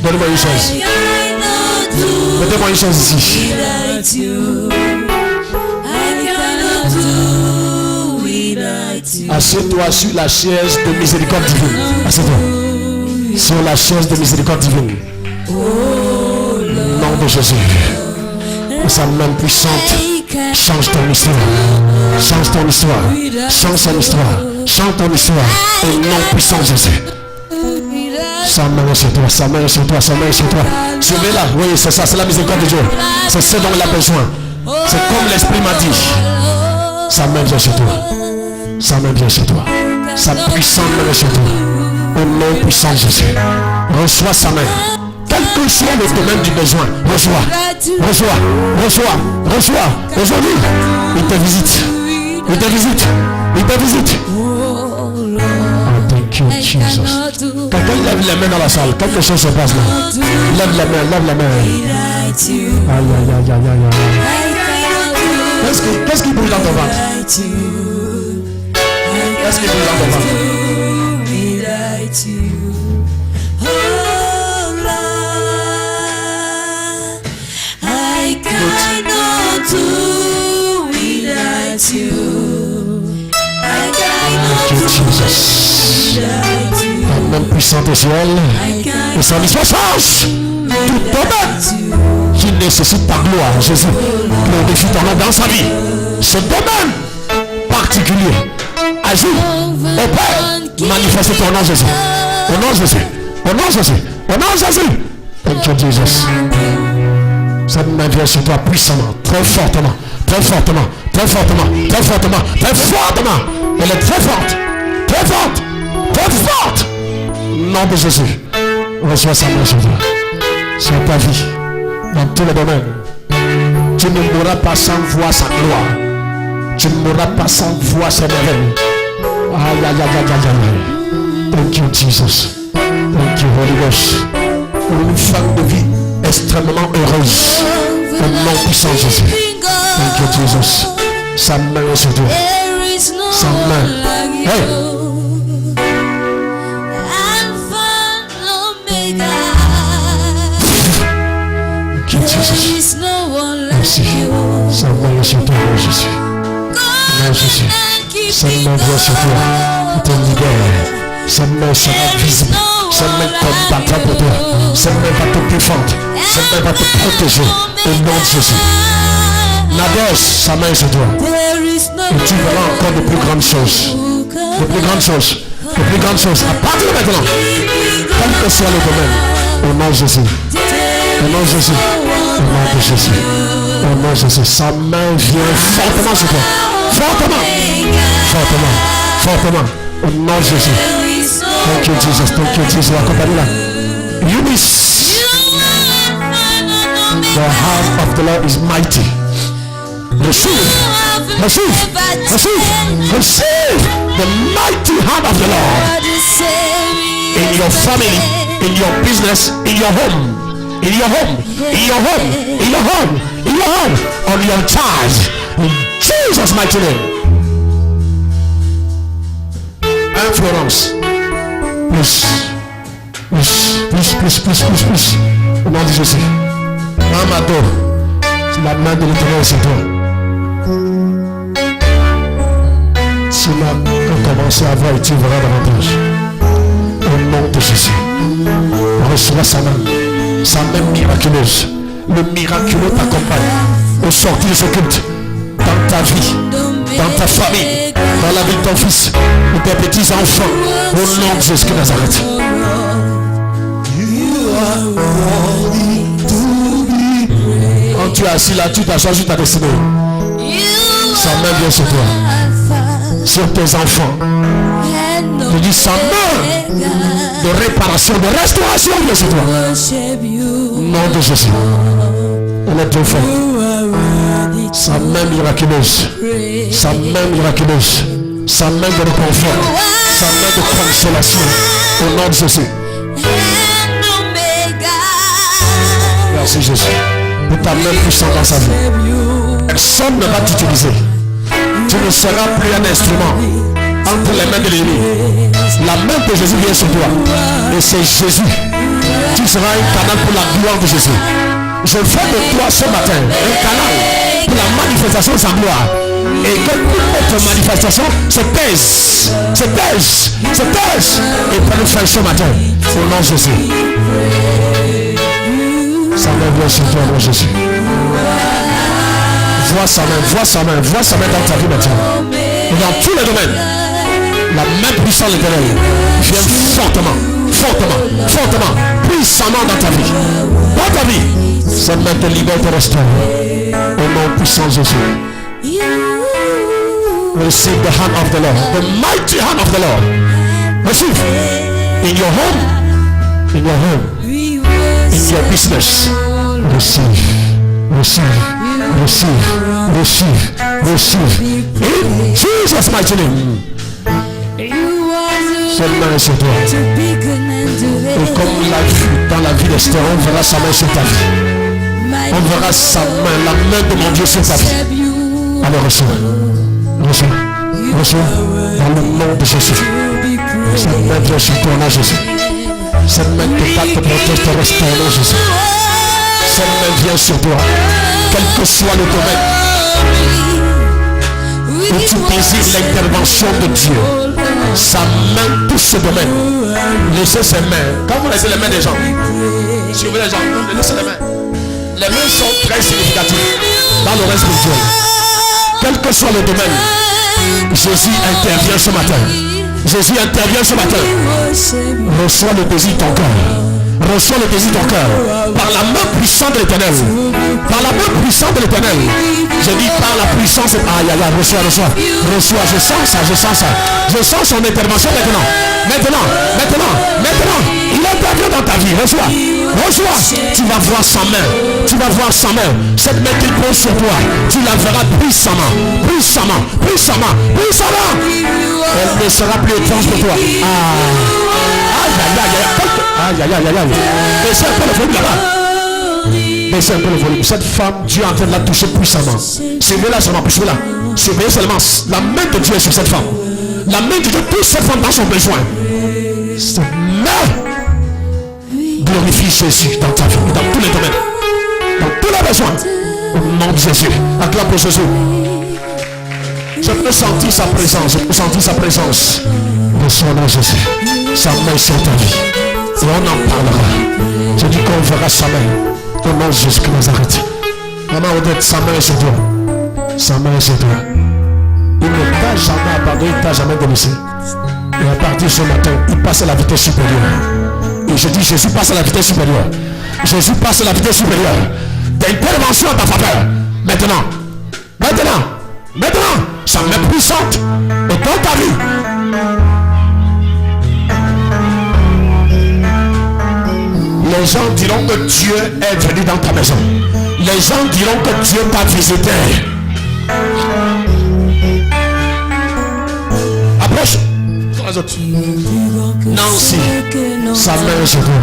Donnez-moi une chose. Mettez-moi une chose ici. Assieds-toi sur la chaise de miséricorde divine. Assieds-toi. Sur la chaise de miséricorde divine. Nom de Jésus. Sa main puissante change ton histoire. Change ton histoire. Change ton histoire. Change ton histoire. Au nom puissant de Jésus. Sa main est sur toi, sa main est sur toi, sa main est sur toi. Suivez-la, oui, c'est ça, c'est la miséricorde de Dieu. C'est ce dont il a besoin. C'est comme l'Esprit m'a dit. Sa main vient sur toi. Sa main vient sur toi. Sa puissante main est sur toi. Au nom puissant de Jésus. Reçois sa main. Quel que soit le domaine du besoin, reçois. Reçois, reçois, reçois. Aujourd'hui, il te visite. Il te visite. Il te visite. Jesus. Quelqu'un lève les mains dans la salle. Quelque chose se passe là. Lève la main, lève la main. Aïe, aïe, aïe, aïe, aïe. Qu'est-ce qui bouge dans ton ventre? Qu'est-ce qui bouge dans ton ventre? Jesus. La main puissante au ciel et son histoire change tout domaine qui nécessite ta gloire. Jésus glorifie ton nom dans sa vie. Ce domaine particulier agit au Père, manifeste ton nom Jésus. Au nom Jésus. Au nom Jésus. Au nom Jésus. Thank you Jesus. Cette main vient sur toi puissamment, très fortement, très fortement, très fortement, très fortement, très fortement. Elle est très forte, très forte, très forte. Nom de Jésus. Reçois sa main sur toi, sur ta vie, dans tous les domaines. Tu ne mourras pas sans voir sa gloire. Tu ne mourras pas sans voir ses merveilles. Aïe, aïe, aïe, aïe, aïe, aïe. Thank you Jesus. Thank you Holy Ghost. Une femme de vie extrêmement heureuse. Au nom puissant de Jésus. Thank you Jesus. Sa main est sur toi. Sa main. Hey. Thank you Jesus. Merci. Sa main est sur toi, mon Jésus. Mon Jésus. Sa main vient sur toi. Te libère. Sa main sera visible. Sa main combattra pour toi. Sa main va te défendre. Sa main va te protéger. Au nom de Jésus. Nadesh, sa main est sur toi. Et tu verras encore de plus grandes choses. De plus grandes choses. De plus grandes choses. À partir de maintenant. Quel que soit le domaine. Au nom de Jésus. Au nom de Jésus. Au nom de Jésus. Au nom de Jésus. Sa main vient fortement sur toi. Fortement. Fortement. Fortement. Au nom de Jésus. Thank you Jesus. Thank you Jesus. Accompagnez-la. Eunice. The hand of the Lord is mighty. Receive, receive, receive, receive the mighty hand of the Lord in your family, in your business, in your home, in your home, in your home, in your home, in your home, on your child, in Jesus' mighty name. Influence, plus, au nom de Jésus. Amado, la main de l'Éternel c'est toi. Tu n'as commencé à voir et tu verras davantage. Au nom de Jésus. Reçois sa main miraculeuse. Le miraculeux t'accompagne. Au sortir de ce culte, ta vie, dans ta famille, dans la vie de ton fils, de tes petits-enfants, au nom de Jésus de Nazareth. Quand tu es assis là, tu t'assois sur ta destinée. Sa main vient sur toi, sur tes enfants. Je dis sa main de réparation, de restauration vient sur toi. Au nom de Jésus. On est deux fois. Sa main miraculeuse, sa main miraculeuse, sa main de réconfort, sa main de consolation. Au nom de Jésus. Merci Jésus. Pour ta main puissante dans sa vie. Personne ne va t'utiliser. Tu ne seras plus un instrument entre les mains de l'ennemi. La main de Jésus vient sur toi. Et c'est Jésus. Tu seras un canal pour la gloire de Jésus. Je fais de toi ce matin un canal pour la manifestation de sa gloire. Et que toute autre manifestation se taise, se taise, se taise. Et prenne fin ce matin. Au nom de Jésus. Sa main vient sur toi, mon Jésus. Vois sa main, vois sa main, vois sa main dans ta vie maintenant. Et dans tous les domaines, la main puissante de l'Éternel vient fortement, fortement, fortement, puissamment dans ta vie. Dans ta vie, sa main te libère, te restaure. Au nom puissant de Jésus. Receive the hand of the Lord, the mighty hand of the Lord. Receive in your home, in your home, in your business. Receive, receive, receive, receive, receive. In Jesus' mighty name. Cette main sur toi. Et comme la vie dans la vie d'Esther, on verra sa main sur ta vie. On verra sa main, la main de mon Dieu sur ta vie. Allez, reçois. Reçois. Reçois. Dans le nom de Jésus. Cette main vient sur toi, nom Jésus. Cette main te garde, te protège, te restaure, nom Jésus. Cette main vient sur toi. Quel que soit le domaine où tu désires l'intervention de Dieu, sa main touche ce domaine. Laissez ses mains. Quand vous laissez les mains des gens, suivez les gens, laissez les mains. Les mains sont très significatives dans le reste spirituel. Quel que soit le domaine, Jésus intervient ce matin. Jésus intervient ce matin. Reçois le désir de ton cœur. Reçois le désir de ton cœur. Par la main puissante de l'Éternel. Par la main puissante de l'Éternel. Je dis par la puissance. Aïe, aïe, aïe, reçois, reçois. Reçois, je sens ça, je sens ça. Je sens son intervention maintenant. Maintenant, maintenant, maintenant. Il intervient dans ta vie. Reçois. Reçois. Tu vas voir sa main. Tu vas voir sa main. Cette main qu'il pose sur toi. Tu la verras puissamment. Puissamment. Puissamment. Puissamment. Elle ne sera plus étrange pour toi. Aïe, aïe, aïe, aïe. Aïe, aïe, aïe, aïe, aïe. Baissez un peu le volume là-bas. Baissez un peu le volume. Cette femme, Dieu est en train de la toucher puissamment. Surveillez-la seulement, suivez-la. Surveillez seulement. La main de Dieu est sur cette femme. La main de Dieu touche cette femme dans son besoin. Cette main glorifie Jésus dans ta vie, dans tous les domaines. Dans tous les besoins. Au nom de Jésus. Acclame pour Jésus. Je peux sentir sa présence. Je peux sentir sa présence. Reçois dans Jésus. Sa main sur ta vie. Et on en parlera. Je dis qu'on verra sa main. Au nom de Jésus de Nazareth. Maman Odette, sa main est sur toi. Sa main est sur toi. Il ne t'a jamais abandonné, il ne t'a jamais délaissé. Et à partir de ce matin, il passe à la vitesse supérieure. Et je dis, Jésus passe à la vitesse supérieure. Jésus passe à la vitesse supérieure. D'intervention en ta faveur. Maintenant. Maintenant. Maintenant. Sa main puissante est dans ta vie. Les gens diront que Dieu est venu dans ta maison. Les gens diront que Dieu t'a visité. Approche. Nancy, sa main est sur toi.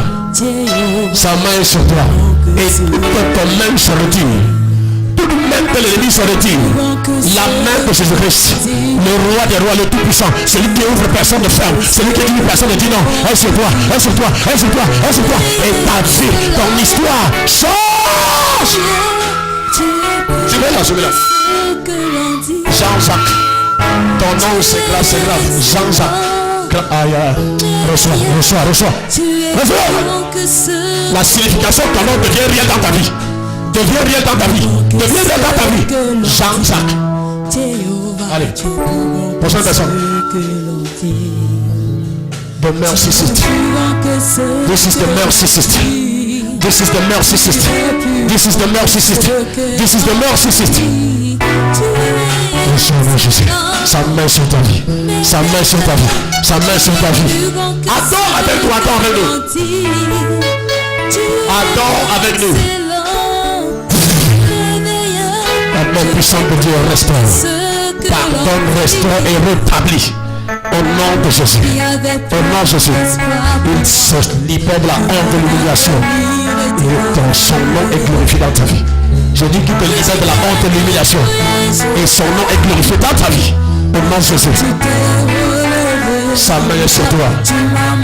Sa main est sur toi. Et toute ton main se retire. Toute main de l'ennemi se retire. La main de Jésus-Christ, le roi des rois, le tout-puissant, celui qui ouvre personne ne ferme, celui qui dit personne ne dit non. Elle sur toi, elle sur toi, elle sur toi, elle sur toi. Et ta vie, ton histoire change. Suivez-la. Jean-Jacques. Ton nom c'est grave, c'est grave. Jean-Jacques. Reçois. La signification de ton nom devient réelle dans ta vie. Devient réelle dans ta vie. Jean-Jacques. Allez. Prochaine personne. The mercy system. This is the mercy system. This is the mercy system. This is the mercy system. This is the mercy system. Jésus. Sa main sur ta vie. Sa main sur ta vie. Sa main sur ta vie. Adore avec nous. Adore avec nous. Adore avec nous. La main puissante de Dieu restaure. Pardonne, restaure et rétablit. Au nom de Jésus. Au nom de Jésus. Il se libère de la honte de l'humiliation. Et son nom est glorifié dans ta vie. Je dis qu'il te libère de la honte et de l'humiliation. Et son nom est glorifié dans ta vie. Au nom de Jésus. Sa main est sur toi.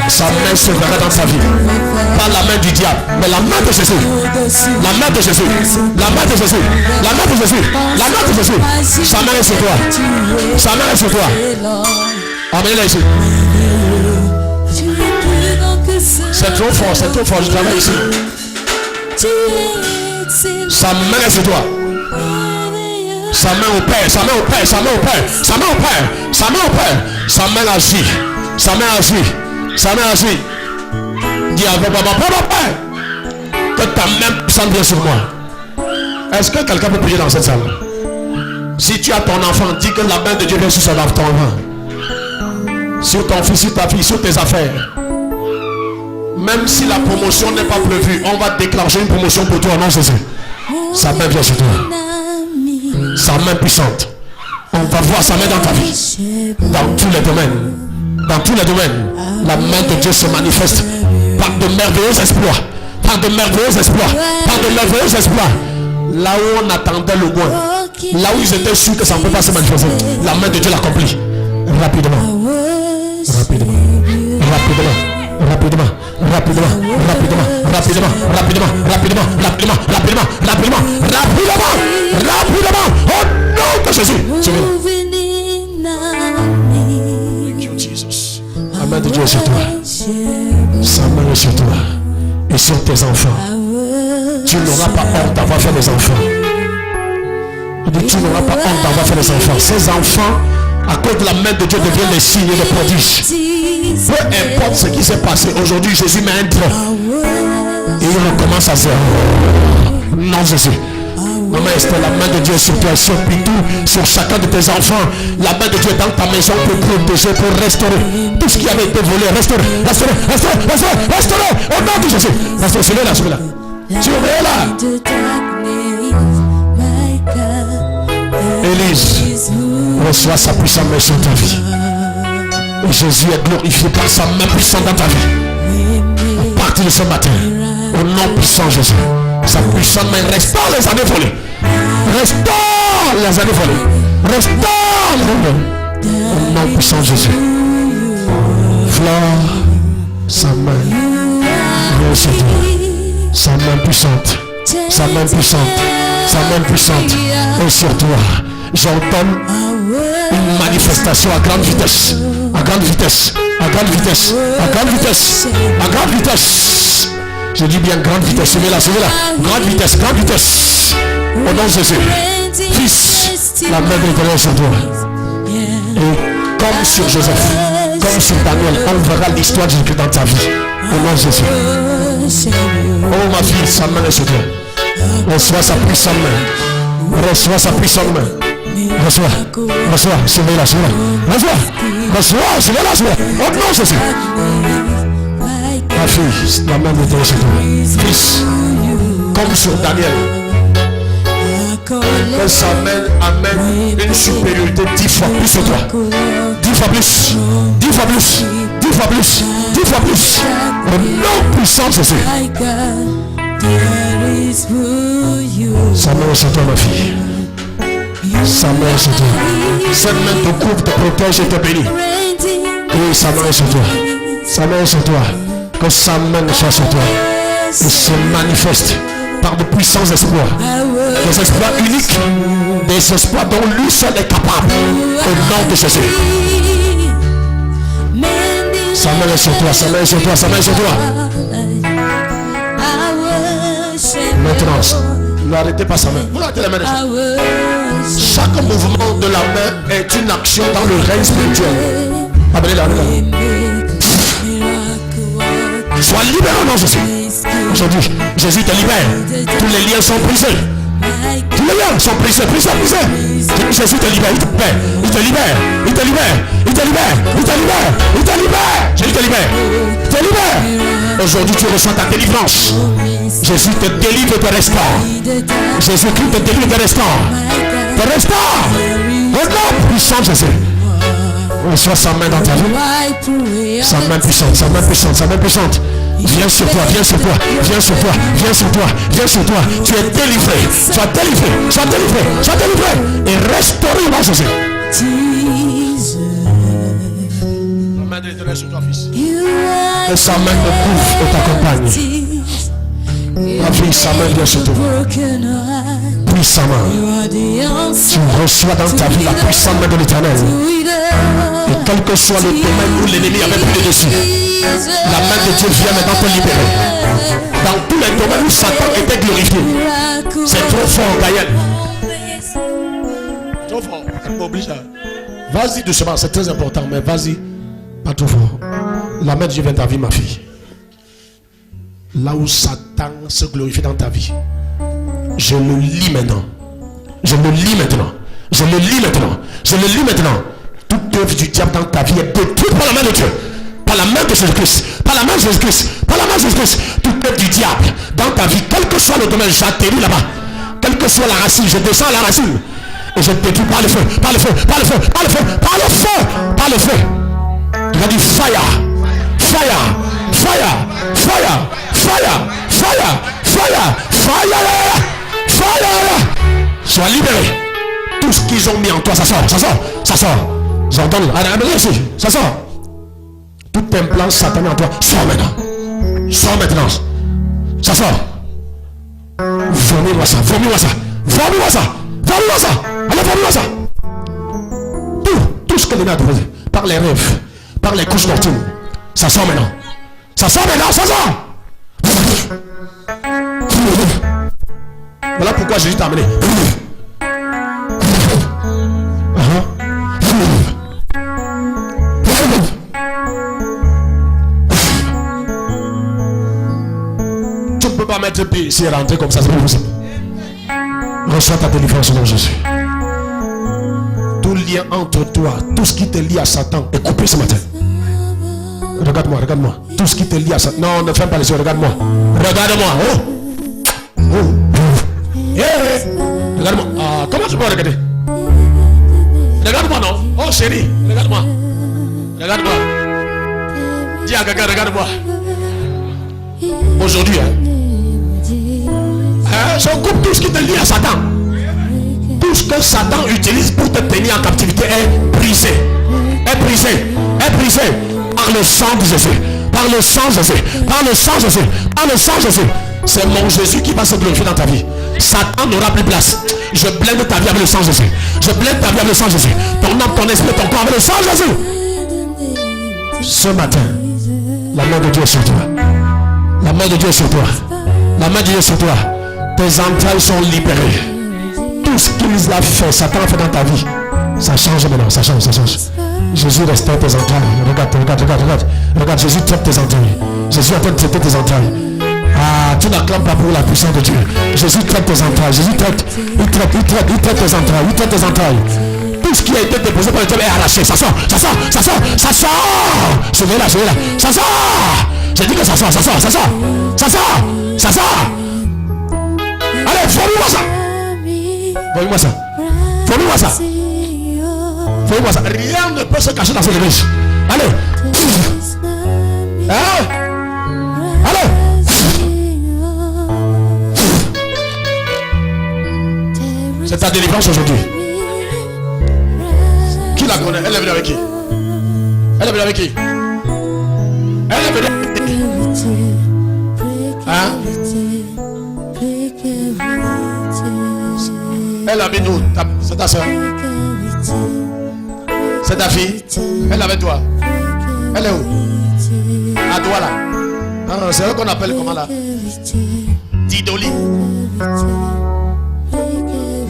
Sa main se verra dans ta vie. Pas la main du diable, mais la main de Jésus. La main de Jésus. La main de Jésus. La main de Jésus. La main de Jésus. Sa main est sur toi. Sa main est sur toi. Amenez-la ici. C'est trop fort, je travaille ici. Sa main est sur toi. Sa main au Père, sa main au Père, sa main au Père, sa main au Père, sa main au Père, sa main agit, sa main agit, sa main agit. Dis avec papa, Père, que ta main puissante vienne sur moi. Est-ce que quelqu'un peut prier dans cette salle? Si tu as ton enfant, dis que la main de Dieu vient sur ton enfant. Sur ton fils, sur ta fille, sur tes affaires. Même si la promotion n'est pas prévue, on va déclencher une promotion pour toi, non Jésus. Sa main vient sur toi. Sa main puissante. On va voir sa main dans ta vie. Dans tous les domaines. Dans tous les domaines. La main de Dieu se manifeste par de merveilleux exploits. Par de merveilleux exploits. Par de merveilleux exploits. Là où on attendait le moins. Là où ils étaient sûrs que ça ne peut pas se manifester. La main de Dieu l'accomplit. Rapidement. Rapidement. Rapidement. Rapidement, rapidement, rapidement, rapidement, rapidement, rapidement, rapidement, rapidement, rapidement, rapidement, rapidement, au nom de Jésus. Thank you, Jesus. La main de Dieu est sur toi. Sa main est sur toi et sur tes enfants. Tu n'auras pas honte d'avoir fait des enfants. Tu n'auras pas honte d'avoir fait des enfants. Ces enfants, à cause de la main de Dieu, deviennent des signes et des prodiges. Peu importe ce qui s'est passé aujourd'hui, Jésus met un trait et il recommence à zéro. Non Jésus. Maman Esther, la main de Dieu est sur toi, sur Pitou, sur chacun de tes enfants. La main de Dieu est dans ta maison pour protéger, pour restaurer tout ce qui avait été volé. Restaurer, restaurer, restaurer, restaurer, restaurer. Au nom de Jésus. Restaurer, celui-là, celui-là. Celui-là. Élise, reçois sa puissante main sur ta vie. Et Jésus est glorifié par sa main puissante dans ta vie. À partir de ce matin, au nom puissant de Jésus, sa puissante main restaure les années volées. Restaure les années volées. Restaure les années volées. Au nom puissant de Jésus. Flore, sa main vient sur toi. Sa main puissante. Sa main puissante. Sa main puissante est sur toi. J'entends une manifestation à grande vitesse. À grande vitesse. À grande vitesse. À grande vitesse. À grande vitesse. Je dis bien grande vitesse. Suivez-la, suivez-la. Grande vitesse, grande vitesse. Au nom de Jésus. Fils, la main de l'Éternel sur toi. Et comme sur Joseph, comme sur Daniel, on verra l'histoire de Jésus dans ta vie. Au nom de Jésus. Oh ma fille, sa main est sur toi. Reçois sa puissante main. Reçois sa puissante main. Reçois, reçois, suivez-la, suivez-la. Reçois, reçois, suivez-la, suivez-la. Au nom de Jésus. Ma fille, la main de Dieu sur toi. Fils, comme sur Daniel, que sa main amène une supériorité 10 fois plus sur toi. 10 fois plus, 10 fois plus, 10 fois plus, 10 fois plus. Au nom puissant de Jésus. Sa main est sur toi, ma fille. Sa main est sur toi. Cette main te couvre, te protège et te bénit. Oui, sa main est sur toi. Sa main est sur toi. Que sa main soit sur toi. Et se manifeste par de puissants espoirs. Des espoirs uniques. Des espoirs dont lui seul est capable. Au nom de Jésus. Sa main est sur toi. Sa main est sur toi. Sa main est sur toi. Maintenant, n'arrêtez pas sa main. Vous arrêtez la main de Jésus. Chaque mouvement de la main est une action dans le règne spirituel. Amenez-la. Sois libéré au nom de Jésus. Aujourd'hui, Jésus te libère. Tous les liens sont brisés. Tous les liens sont brisés. Jésus te libère. Il te libère. Il te libère. Il te libère. Il te libère. Il te libère. Il te libère. Jésus te libère. Il te libère. Aujourd'hui, tu reçois ta délivrance. Jésus te délivre, te restaure. Jésus-Christ te délivre, te restaure. Te restaure. Regarde, puissant Jésus. Reçois sa main dans ta vie. Sa main puissante, sa main puissante, sa main puissante. Viens sur toi, viens sur toi, viens sur toi, viens sur toi, viens sur toi. Tu es délivré, sois délivré, sois délivré, sois délivré. Et restauré dans Jésus. La main de l'Éternel sur toi, fils. Que sa main te couvre et t'accompagne. Ma fille, sa main vient sur toi. Puissamment. Tu reçois dans ta vie la puissante main de l'Éternel. Et quel que soit le domaine où l'ennemi avait pris le dessus, la main de Dieu vient maintenant te libérer. Dans tous les domaines où Satan était glorifié. C'est trop fort, Gaël. Trop fort, ça m'oblige. Vas-y doucement, c'est très important, mais vas-y. Pas trop fort. La main de Dieu vient dans ta vie, ma fille. Là où Satan se glorifie dans ta vie, je le lis maintenant. Je le lis maintenant. Je le lis maintenant. Je le lis maintenant. Toute œuvre du diable dans ta vie est détruite par la main de Dieu. Par la main de Jésus-Christ. Par la main de Jésus-Christ. Par la main de Jésus-Christ. Toute œuvre du diable dans ta vie, quel que soit le domaine, j'atterris là-bas. Quelle que soit la racine, je descends à la racine. Et je détruis par le feu. Par le feu. Par le feu. Par le feu. Par le feu. Par le feu. Il a dit fire. Fire. Fire. Fire. Fire. Fire. Fire. Fire. Fire. Sois libéré. Tout ce qu'ils ont mis en toi, ça sort. Ça sort. Ça sort. J'entends. Allez, ici. Ça sort. Tout implant satané en toi, sort maintenant. Sort maintenant. Ça sort. Vomis-moi ça. Vomis-moi ça. Vomis-moi ça. Vomis-moi ça. Allez, vomis-moi ça. Tout ce que l'ennemi a trouvé. Par les rêves. Par les couches nocturnes. Ça sort maintenant. Ça sort maintenant. Ça sort. Voilà pourquoi Jésus t'a amené. Tu ne peux pas mettre pied ici et rentrer comme ça, c'est pas possible. Reçois ta délivrance au nom de Jésus. Tout lien entre toi, tout ce qui te lie à Satan est coupé ce matin. Regarde-moi, regarde-moi. Tout ce qui te lie à Satan. Non, ne ferme pas les yeux, regarde-moi. Regarde-moi. Regarde-moi. Ah, comment tu peux regarder? Regarde-moi, non? Oh chérie, regarde-moi. Regarde-moi. Dis à quelqu'un, regarde-moi. Aujourd'hui, je coupe tout ce qui te lie à Satan. Tout ce que Satan utilise pour te tenir en captivité est brisé. Est brisé. Est brisé. Par le sang de Jésus. Par le sang de Jésus. Par le sang de Jésus. Par le sang de Jésus. C'est mon Jésus qui va se glorifier dans ta vie. Satan n'aura plus place. Je blinde ta vie avec le sang de Jésus. Je blinde ta vie avec le sang de Jésus. Ton âme, ton esprit, ton corps avec le sang de Jésus. Ce matin, la main de Dieu est sur toi. La main de Dieu est sur toi. La main de Dieu est sur toi. Tes entrailles sont libérées. Tout ce qu'il a fait, Satan a fait dans ta vie, ça change maintenant. Ça change, ça change. Jésus restaure tes entrailles. Regarde, regarde, regarde, regarde. Regarde, Jésus traite tes entrailles. Jésus est en train de traiter tes entrailles. Ah, tu n'acclames pas pour la puissance de Dieu. Jésus traite tes entrailles. Jésus traite, il traite tes entrailles. Il traite tes entrailles. Tout ce qui a été déposé par le diable est arraché. Ça sort, ça sort, ça sort, ça sort. Sauvez-la, sauvez-la. Ça sort. J'ai dit que ça sort, ça sort, ça sort. Ça sort, ça sort. Allez, formez-moi ça. Formez-moi ça. Formez-moi ça. Formez-moi ça. Rien ne peut se cacher dans cette église. Allez. Hein? Allez. C'est ta délivrance aujourd'hui. Qui la connaît? Elle est venue avec qui? Elle est venue avec qui? Elle est venue avec qui? Hein? Elle habite où? C'est ta soeur? C'est ta fille? Elle est avec toi? Elle est où? À toi là? Non, c'est eux qu'on appelle comment là? Didoli.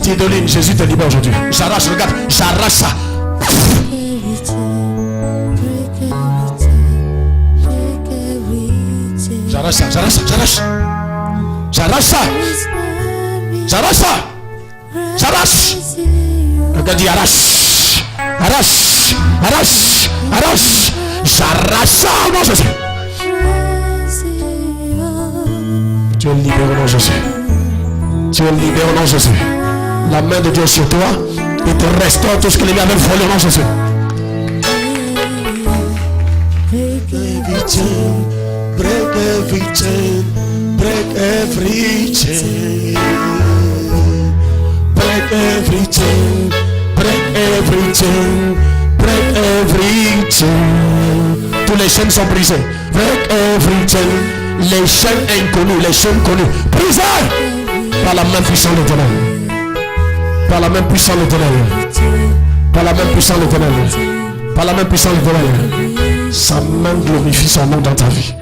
Tidoline, Jésus te libère aujourd'hui. J'arrache, regarde, j'arrache ça. J'arrache ça, j'arrache ça, j'arrache. J'arrache ça. J'arrache ça. J'arrache. Regarde, il arrache. Arrache. Arrache. Arrache. J'arrache ça au nom de Jésus. Tu es libéré au nom de Jésus. Tu es libéré au nom de Jésus. La main de Dieu sur toi et te restaure tout ce que l'ennemi avait volé au nom de Jésus. Break every chain, break every chain, break every chain, break every chain, break every chain. Tous les chaînes sont brisées. Break every chain. Les chaînes inconnues, les chaînes connues, brisées par la main puissante de l'Éternel. Par la main puissante de l'Éternel. Par la main puissante de l'Éternel. Par la main puissante de l'Éternel. Sa main glorifie son nom dans ta vie.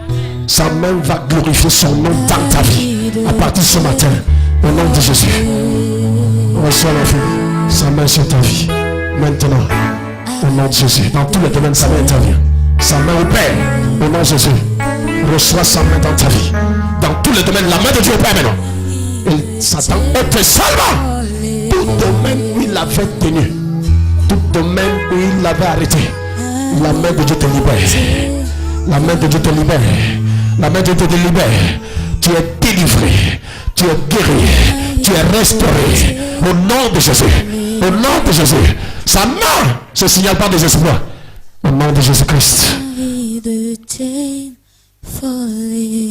Sa main va glorifier son nom dans ta vie. À partir de ce matin, au nom de Jésus, reçois la vie. Sa main sur ta vie. Maintenant, au nom de Jésus. Dans tous les domaines, sa main intervient. Sa main opère. Au nom de Jésus. Reçois sa main dans ta vie. Dans tous les domaines, la main de Dieu opère maintenant. Et Satan ôte seulement tout domaine où il avait tenu. Tout domaine où il l'avait arrêté. La main de Dieu te libère. La main de Dieu te libère. La main de Dieu te libère. Tu es délivré. Tu es guéri. Tu es restauré. Au nom de Jésus. Au nom de Jésus. Sa main se signale par des espoirs. Au nom de Jésus-Christ.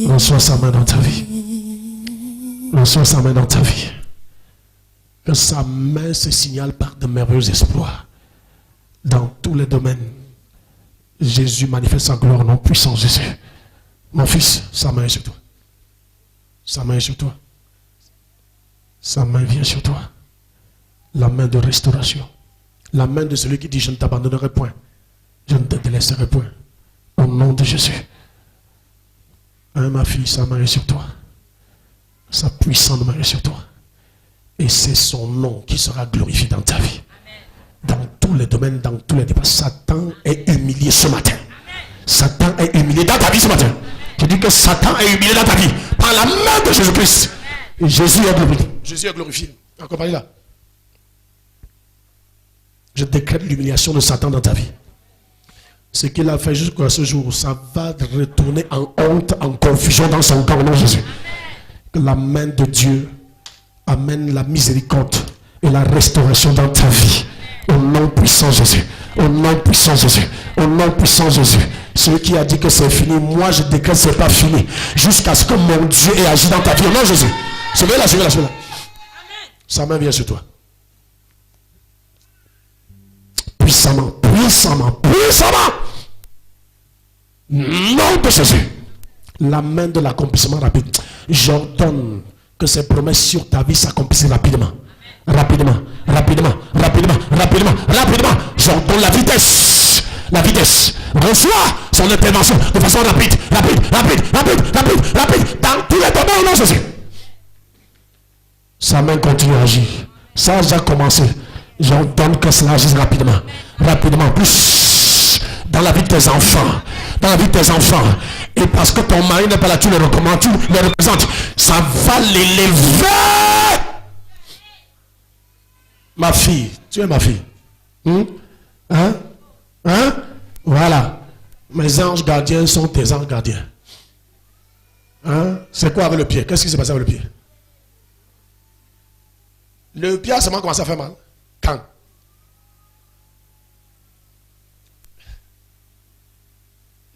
Reçois sa main dans ta vie. Reçois sa main dans ta vie. Que sa main se signale par de merveilleux espoirs. Dans tous les domaines. Jésus manifeste sa gloire, non puissant Jésus. Mon fils, sa main est sur toi. Sa main est sur toi. Sa main vient sur toi. La main de restauration. La main de celui qui dit je ne t'abandonnerai point. Je ne te délaisserai point. Au nom de Jésus. Hein, ma fille, sa main est sur toi. Sa puissante main est sur toi. Et c'est son nom qui sera glorifié dans ta vie. Dans tous les domaines, dans tous les débats. Satan est humilié ce matin. Satan est humilié dans ta vie ce matin. Je dis que Satan est humilié dans ta vie par la main de Jésus-Christ. Et Jésus est glorifié. Jésus est glorifié. Encore parlez là. Je décrète l'humiliation de Satan dans ta vie. Ce qu'il a fait jusqu'à ce jour, ça va retourner en honte, en confusion dans son camp au nom de Jésus. Que la main de Dieu amène la miséricorde et la restauration dans ta vie. Au nom puissant Jésus. Au nom puissant Jésus. Au nom puissant Jésus. Celui qui a dit que c'est fini, moi je décrète que ce n'est pas fini. Jusqu'à ce que mon Dieu ait agi dans ta vie. Au nom de Jésus. Suivez-la, suivez-la, suivez-la. Sa main vient sur toi. Puissamment, puissamment, puissamment. Nom de Jésus. La main de l'accomplissement rapide. J'ordonne que ces promesses sur ta vie s'accomplissent rapidement. Rapidement, rapidement, rapidement, rapidement, rapidement. J'ordonne la vitesse. La vitesse. Reçois son intervention de façon rapide, rapide, rapide, rapide, rapide, rapide. Dans tous les domaines au nom de Jésus. Sa main continue à agir. Ça a déjà commencé. J'ordonne que cela agisse rapidement. Rapidement. Plus dans la vie de tes enfants. Dans la vie de tes enfants. Et parce que ton mari n'est pas là, tu le recommandes, tu le représentes. Ça va l'élever. Ma fille, tu es ma fille. Hein? Voilà. Mes anges gardiens sont tes anges gardiens. Hein? C'est quoi avec le pied? Qu'est-ce qui s'est passé avec le pied? Le pied a seulement commencé à faire mal. Quand?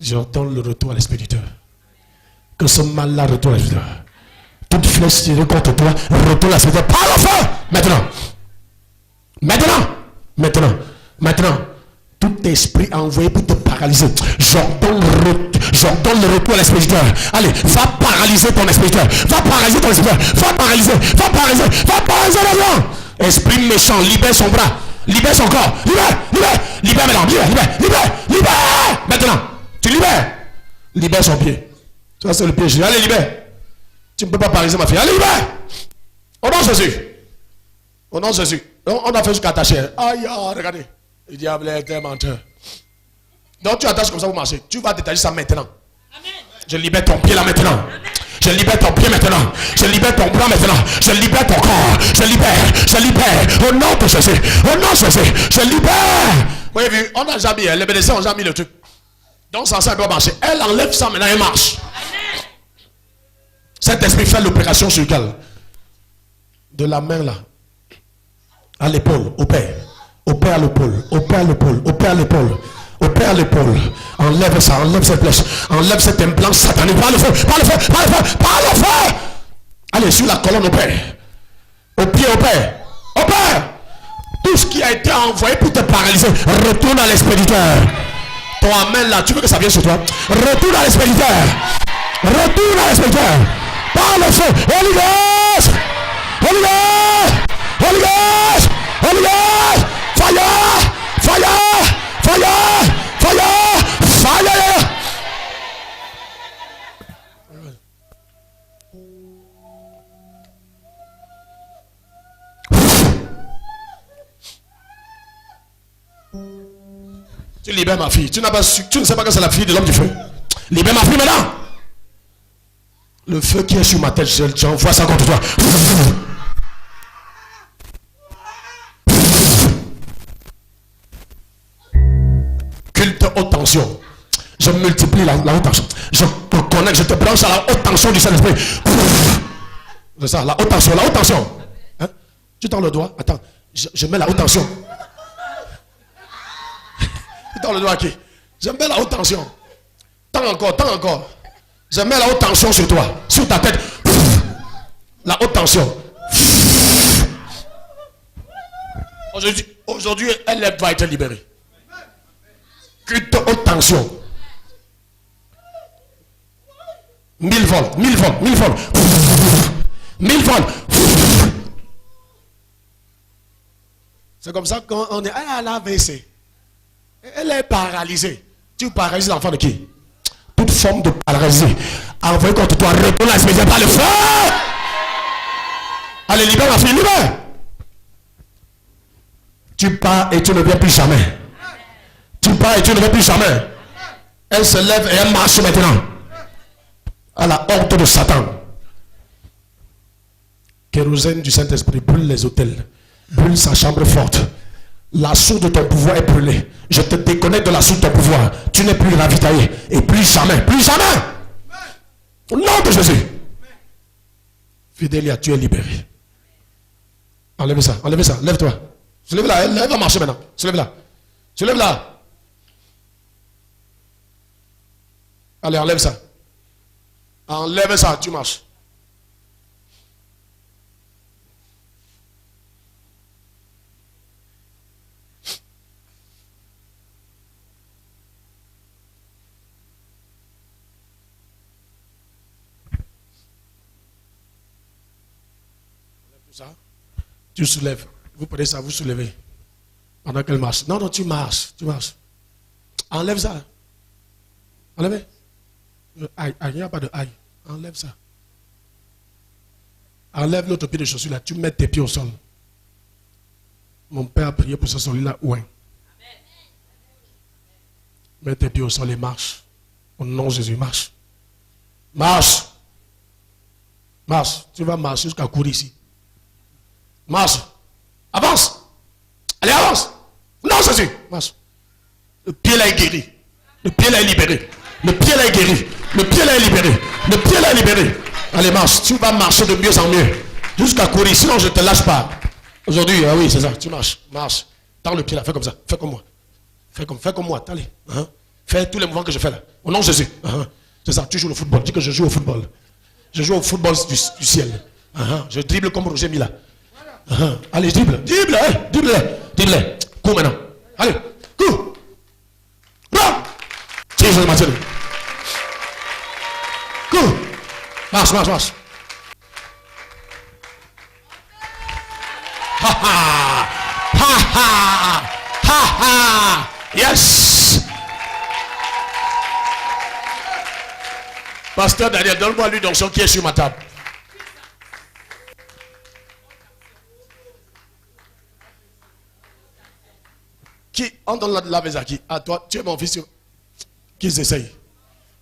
J'entends le retour à l'expéditeur. Que ce mal-là retourne à l'expéditeur. Toute flèche tirée contre toi, retourne à l'expéditeur. Par le feu! Maintenant. Maintenant. Maintenant. Maintenant. Tout esprit envoyé pour te paralyser. J'ordonne le retour à l'expéditeur. Allez, va paralyser ton expéditeur. Va paralyser ton expéditeur. Va paralyser. Va paralyser. Va paralyser maintenant. Esprit méchant, libère son bras. Libère son corps. Libère. Libère. Libère maintenant. Libère. Libère. Libère. Libère. Maintenant. Tu libères. Libère son pied. Ça c'est le pied. Allez, libère. Tu ne peux pas paralyser ma fille. Allez, libère. Au nom de Jésus. Au nom de Jésus. On a fait jusqu'à attacher. Aïe, regardez. Le diable est un menteur. Donc tu attaches comme ça pour marcher. Tu vas détacher ça maintenant. Amen. Je libère ton pied là maintenant. Amen. Je libère ton pied maintenant. Je libère ton bras maintenant. Je libère ton corps. Je libère. Au nom de Jésus. Au nom de Jésus. Je libère. Vous avez vu, on a déjà mis, les bénéficiaires ont déjà mis le truc. Donc ça doit marcher. Elle enlève ça maintenant, elle marche. Amen. Cet esprit fait l'opération sur lequel? De la main là. À l'épaule, au père. Au père à l'épaule. Au père à l'épaule. Au père à l'épaule. Au père à l'épaule. Enlève ça, enlève cette flèche. Enlève cet implant satanique. Par le feu, par le feu, par le feu, par le feu. Allez, sur la colonne au père. Au pied au père. Au père. Tout ce qui a été envoyé pour te paralyser, retourne à l'expéditeur. Ton amen là, tu veux que ça vienne sur toi? Retourne à l'expéditeur. Retourne à l'expéditeur. Par le feu. Holy Ghost. Holy Ghost. Holy Ghost. Holy Ghost. Fire. Fire. Fire! Fire! Fire! Tu libères ma fille. Tu n'as pas su, tu ne sais pas que c'est la fille de l'homme du feu. Libère ma fille maintenant. Le feu qui est sur ma tête, j'envoie ça contre toi. Culte haute tension. Je multiplie la haute tension. Je te connecte, je te branche à la haute tension du Saint-Esprit. C'est ça, la haute tension, la haute tension. Hein? Tu tends le doigt. Attends, je mets la haute tension. Tu tends le doigt à qui? Je mets la haute tension. Tends encore, tends encore. Je mets la haute tension sur toi, sur ta tête. La haute tension. Aujourd'hui, elle va être libérée. Culte haute tension. 1000 volts, 1000 volts, 1000 volts. 1000 volts. C'est comme ça quand on est à l'AVC. Elle est paralysée. Tu paralyses l'enfant de qui? Toute forme de paralysie. Envoyez contre toi, retourne à l'expéditeur par le feu. Allez, libère ma fille, libère. Tu pars et tu ne viens plus jamais. Tu pars et tu ne viens plus jamais. Elle se lève et elle marche maintenant. À la honte de Satan. Kérosène du Saint-Esprit brûle les autels. Brûle sa chambre forte. La source de ton pouvoir est brûlée. Je te déconnecte de la source de ton pouvoir. Tu n'es plus ravitaillé. Et plus jamais. Plus jamais. Au nom de Jésus. Fidélia, tu es libéré. Enlève ça. Enlève ça. Lève-toi. Se lève là. Elle va marcher maintenant. Se lève là. Se lève là. Allez, enlève ça. Enlève ça. Tu marches. Ça, tu soulèves. Vous prenez ça, vous soulevez. Pendant qu'elle marche. Non, non, tu marches. Tu marches. Enlève ça. Enlève. Aïe, aïe, il n'y a pas de aïe. Enlève ça. Enlève l'autre pied de chaussure là. Tu mets tes pieds au sol. Mon père a prié pour ce sol-là. Ouais. Mets tes pieds au sol et marche. Au nom de Jésus, marche. Marche. Marche. Tu vas marcher jusqu'à courir ici. Marche. Avance. Allez, avance. Non, Jésus. Marche. Le pied là est guéri. Le pied là est libéré. Le pied là est guéri. Le pied là est libéré. Le pied là est libéré. Allez, marche. Tu vas marcher de mieux en mieux. Jusqu'à courir. Sinon, je ne te lâche pas. Aujourd'hui, ah oui, c'est ça. Tu marches. Marche. Tends le pied là. Fais comme ça. Fais comme moi. Fais comme moi. Allez. Fais tous les mouvements que je fais là. Au nom de Jésus. C'est ça. Tu joues le football. Dis que je joue au football. Je joue au football du ciel. Je dribble comme Roger Mila. Allez, dribble. Dribble. Dribble. Dribble. Cours maintenant. Allez. Cours. Bra. Tire sur le matin. Cours. Marche, marche, marche. Ha ha. Ha ha. Ha ha. Yes. Pasteur Daniel, donne-moi lui d'onction qui est sur ma table. On donne la veste à qui? À toi, tu es mon fils. Qu'ils essayent.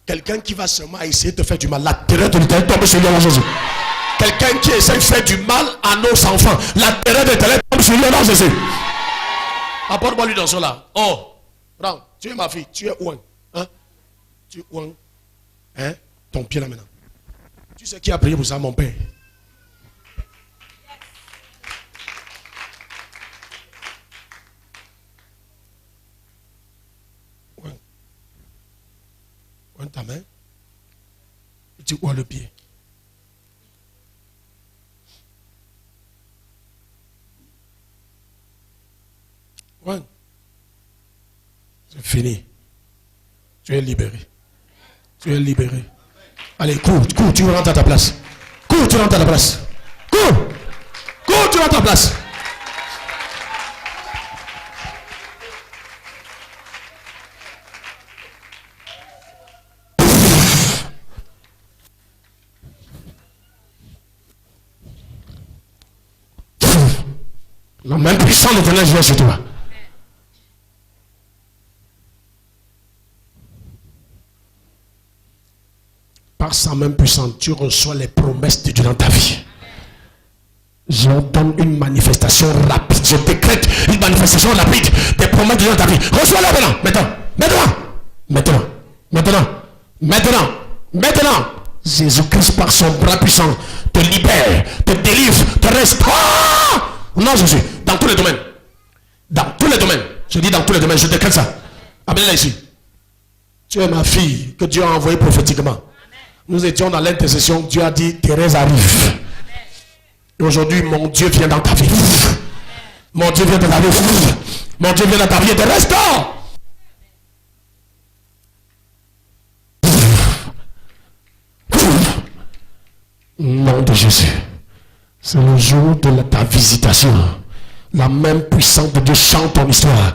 Quelqu'un qui va seulement essayer de te faire du mal. La terreur de l'éternel tombe sur lui en Jésus. Quelqu'un qui essaie de faire du mal à nos enfants. La terreur de l'éternel tombe sur lui en Jésus. Apporte-moi lui dans cela. Oh, prends. Tu es ma fille. Tu es ouin. Hein? Tu es ouin. Hein? Ton pied là maintenant. Tu sais qui a prié pour ça, mon père? Ouin ta main. Et tu ouin le pied. Ouais. C'est fini. Tu es libéré. Tu es libéré. Allez, cours, tu rentres à ta place. Cours, tu rentres à ta place. Cours, tu rentres à ta place. La main puissante de l'éternel vient sur toi. Par sa main puissante, tu reçois les promesses de Dieu dans ta vie. Je donne une manifestation rapide. Je décrète une manifestation rapide des promesses de Dieu dans ta vie. Reçois-la maintenant. Jésus-Christ par son bras puissant te libère, te délivre, te restaure. Non, Jésus, dans tous les domaines. Dans tous les domaines. Je dis dans tous les domaines, je décrète ça. Amenez-la ici. Tu es ma fille que Dieu a envoyée prophétiquement. Nous étions dans l'intercession. Dieu a dit, Thérèse arrive. Et aujourd'hui, mon Dieu vient dans ta vie. Mon Dieu vient dans ta vie. Mon Dieu vient dans ta vie et te restaure. Nom de Jésus. C'est le jour de ta visitation. La main puissante de Dieu chante ton histoire.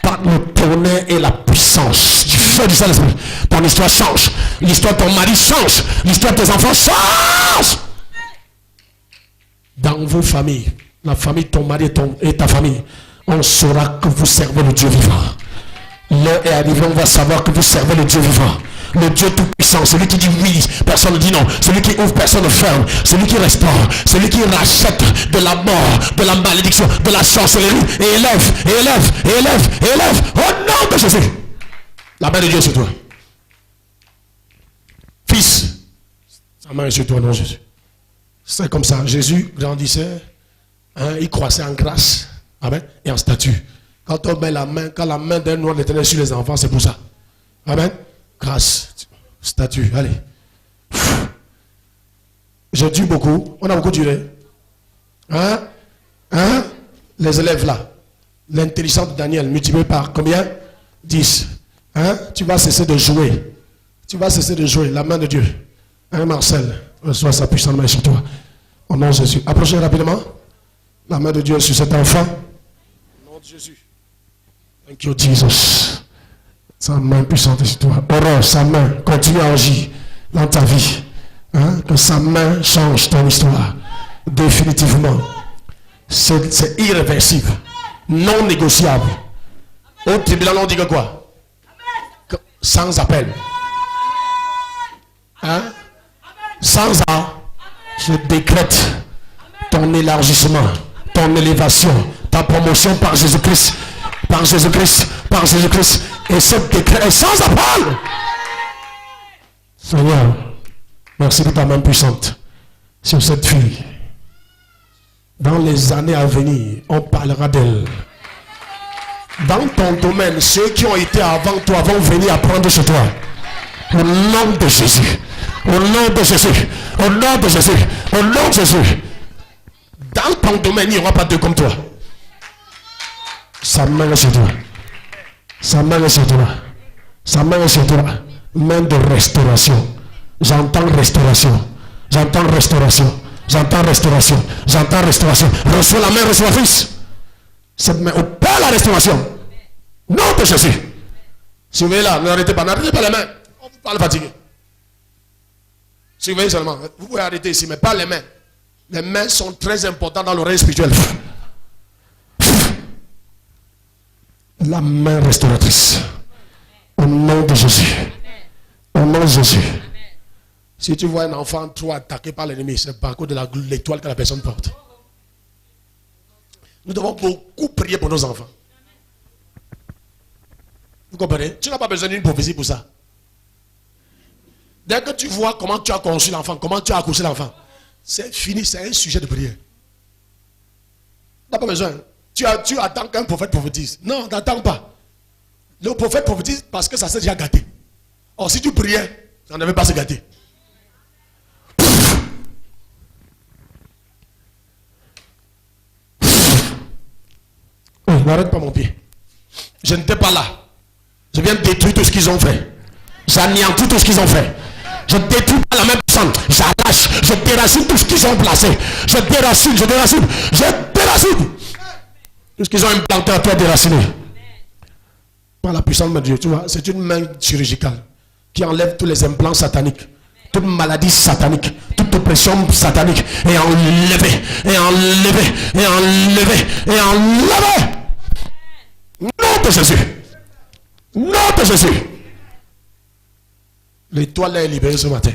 Par le tonnerre et la puissance du feu du Saint-Esprit, ton histoire change. L'histoire de ton mari change. L'histoire de tes enfants change. Dans vos familles, la famille de ton mari et ta famille, on saura que vous servez le Dieu vivant. L'heure est arrivée, on va savoir que vous servez le Dieu vivant. Le Dieu tout-puissant, celui qui dit oui, personne ne dit non. Celui qui ouvre, personne ne ferme. Celui qui restaure, celui qui rachète de la mort, de la malédiction, de la sorcellerie, et élève. Au nom de Jésus. La main de Dieu est sur toi. Fils, sa main est sur toi, non Jésus. C'est comme ça. Jésus grandissait, hein, il croissait en grâce, amen, et en statut. Quand on met la main, quand la main d'un noir de l'Éternel sur les enfants, c'est pour ça. Amen. Grâce, statut, allez. J'ai dû beaucoup. On a beaucoup duré. Hein? Les élèves là. L'intelligence de Daniel multiplié par combien? 10. Hein? Tu vas cesser de jouer. La main de Dieu. Hein, Marcel? Reçois sa puissante main sur toi. Au nom de Jésus. Approchez rapidement. La main de Dieu sur cet enfant. Au nom de Jésus. Thank you, Jesus. Sa main puissante sur toi. Aurore, sa main continue à agir dans ta vie. Hein? Que sa main change ton histoire. Définitivement. C'est irréversible. Non négociable. Au tribunal, on dit que quoi? Sans appel. Hein? Sans appel. Je décrète ton élargissement, ton élévation, ta promotion par Jésus-Christ. Par Jésus-Christ. Et ce décret est sans appel. Seigneur, merci de ta main puissante sur cette fille. Dans les années à venir, on parlera d'elle. Dans ton domaine, ceux qui ont été avant toi vont venir apprendre chez toi. Au nom de Jésus. Au nom de Jésus. Au nom de Jésus. Au nom de Jésus. Dans ton domaine, il n'y aura pas deux comme toi. Sa main est sur toi. Sa main est sur toi. Sa main est sur toi. Main de restauration. J'entends restauration. J'entends restauration. J'entends restauration. J'entends restauration. Reçois la main, reçois le fils. Cette main opère la restauration. Nom de Jésus. Surveillez là, n'arrêtez pas les mains. On vous parle fatigué. Surveillez seulement. Vous pouvez arrêter ici, mais pas les mains. Les mains sont très importantes dans l'oreille spirituelle. La main restauratrice. Au nom de Jésus. Au nom de Jésus. Si tu vois un enfant trop attaqué par l'ennemi, c'est par cause de l'étoile que la personne porte. Nous devons beaucoup prier pour nos enfants. Vous comprenez? Tu n'as pas besoin d'une prophétie pour ça. Dès que tu vois comment tu as conçu l'enfant, comment tu as accouché l'enfant, c'est fini, c'est un sujet de prière. Tu n'as pas besoin. Tu attends qu'un prophète prophétise. Non, n'attends pas. Le prophète prophétise parce que ça s'est déjà gâté. Or, si tu priais, ça ne devait pas se gâter. N'arrête pas mon pied. Je n'étais pas là. Je viens de détruire tout ce qu'ils ont fait. J'anéantis tout ce qu'ils ont fait. Je détruis pas la même personne. J'arrache, je déracine tout ce qu'ils ont placé. Je déracine. Tout ce qu'ils ont implanté à toi déraciner. Par la puissance de Dieu, tu vois, c'est une main chirurgicale qui enlève tous les implants sataniques, toute maladie satanique, toute oppression satanique, et enlevé. Nom de Jésus. Nom de Jésus. L'étoile est libérée ce matin.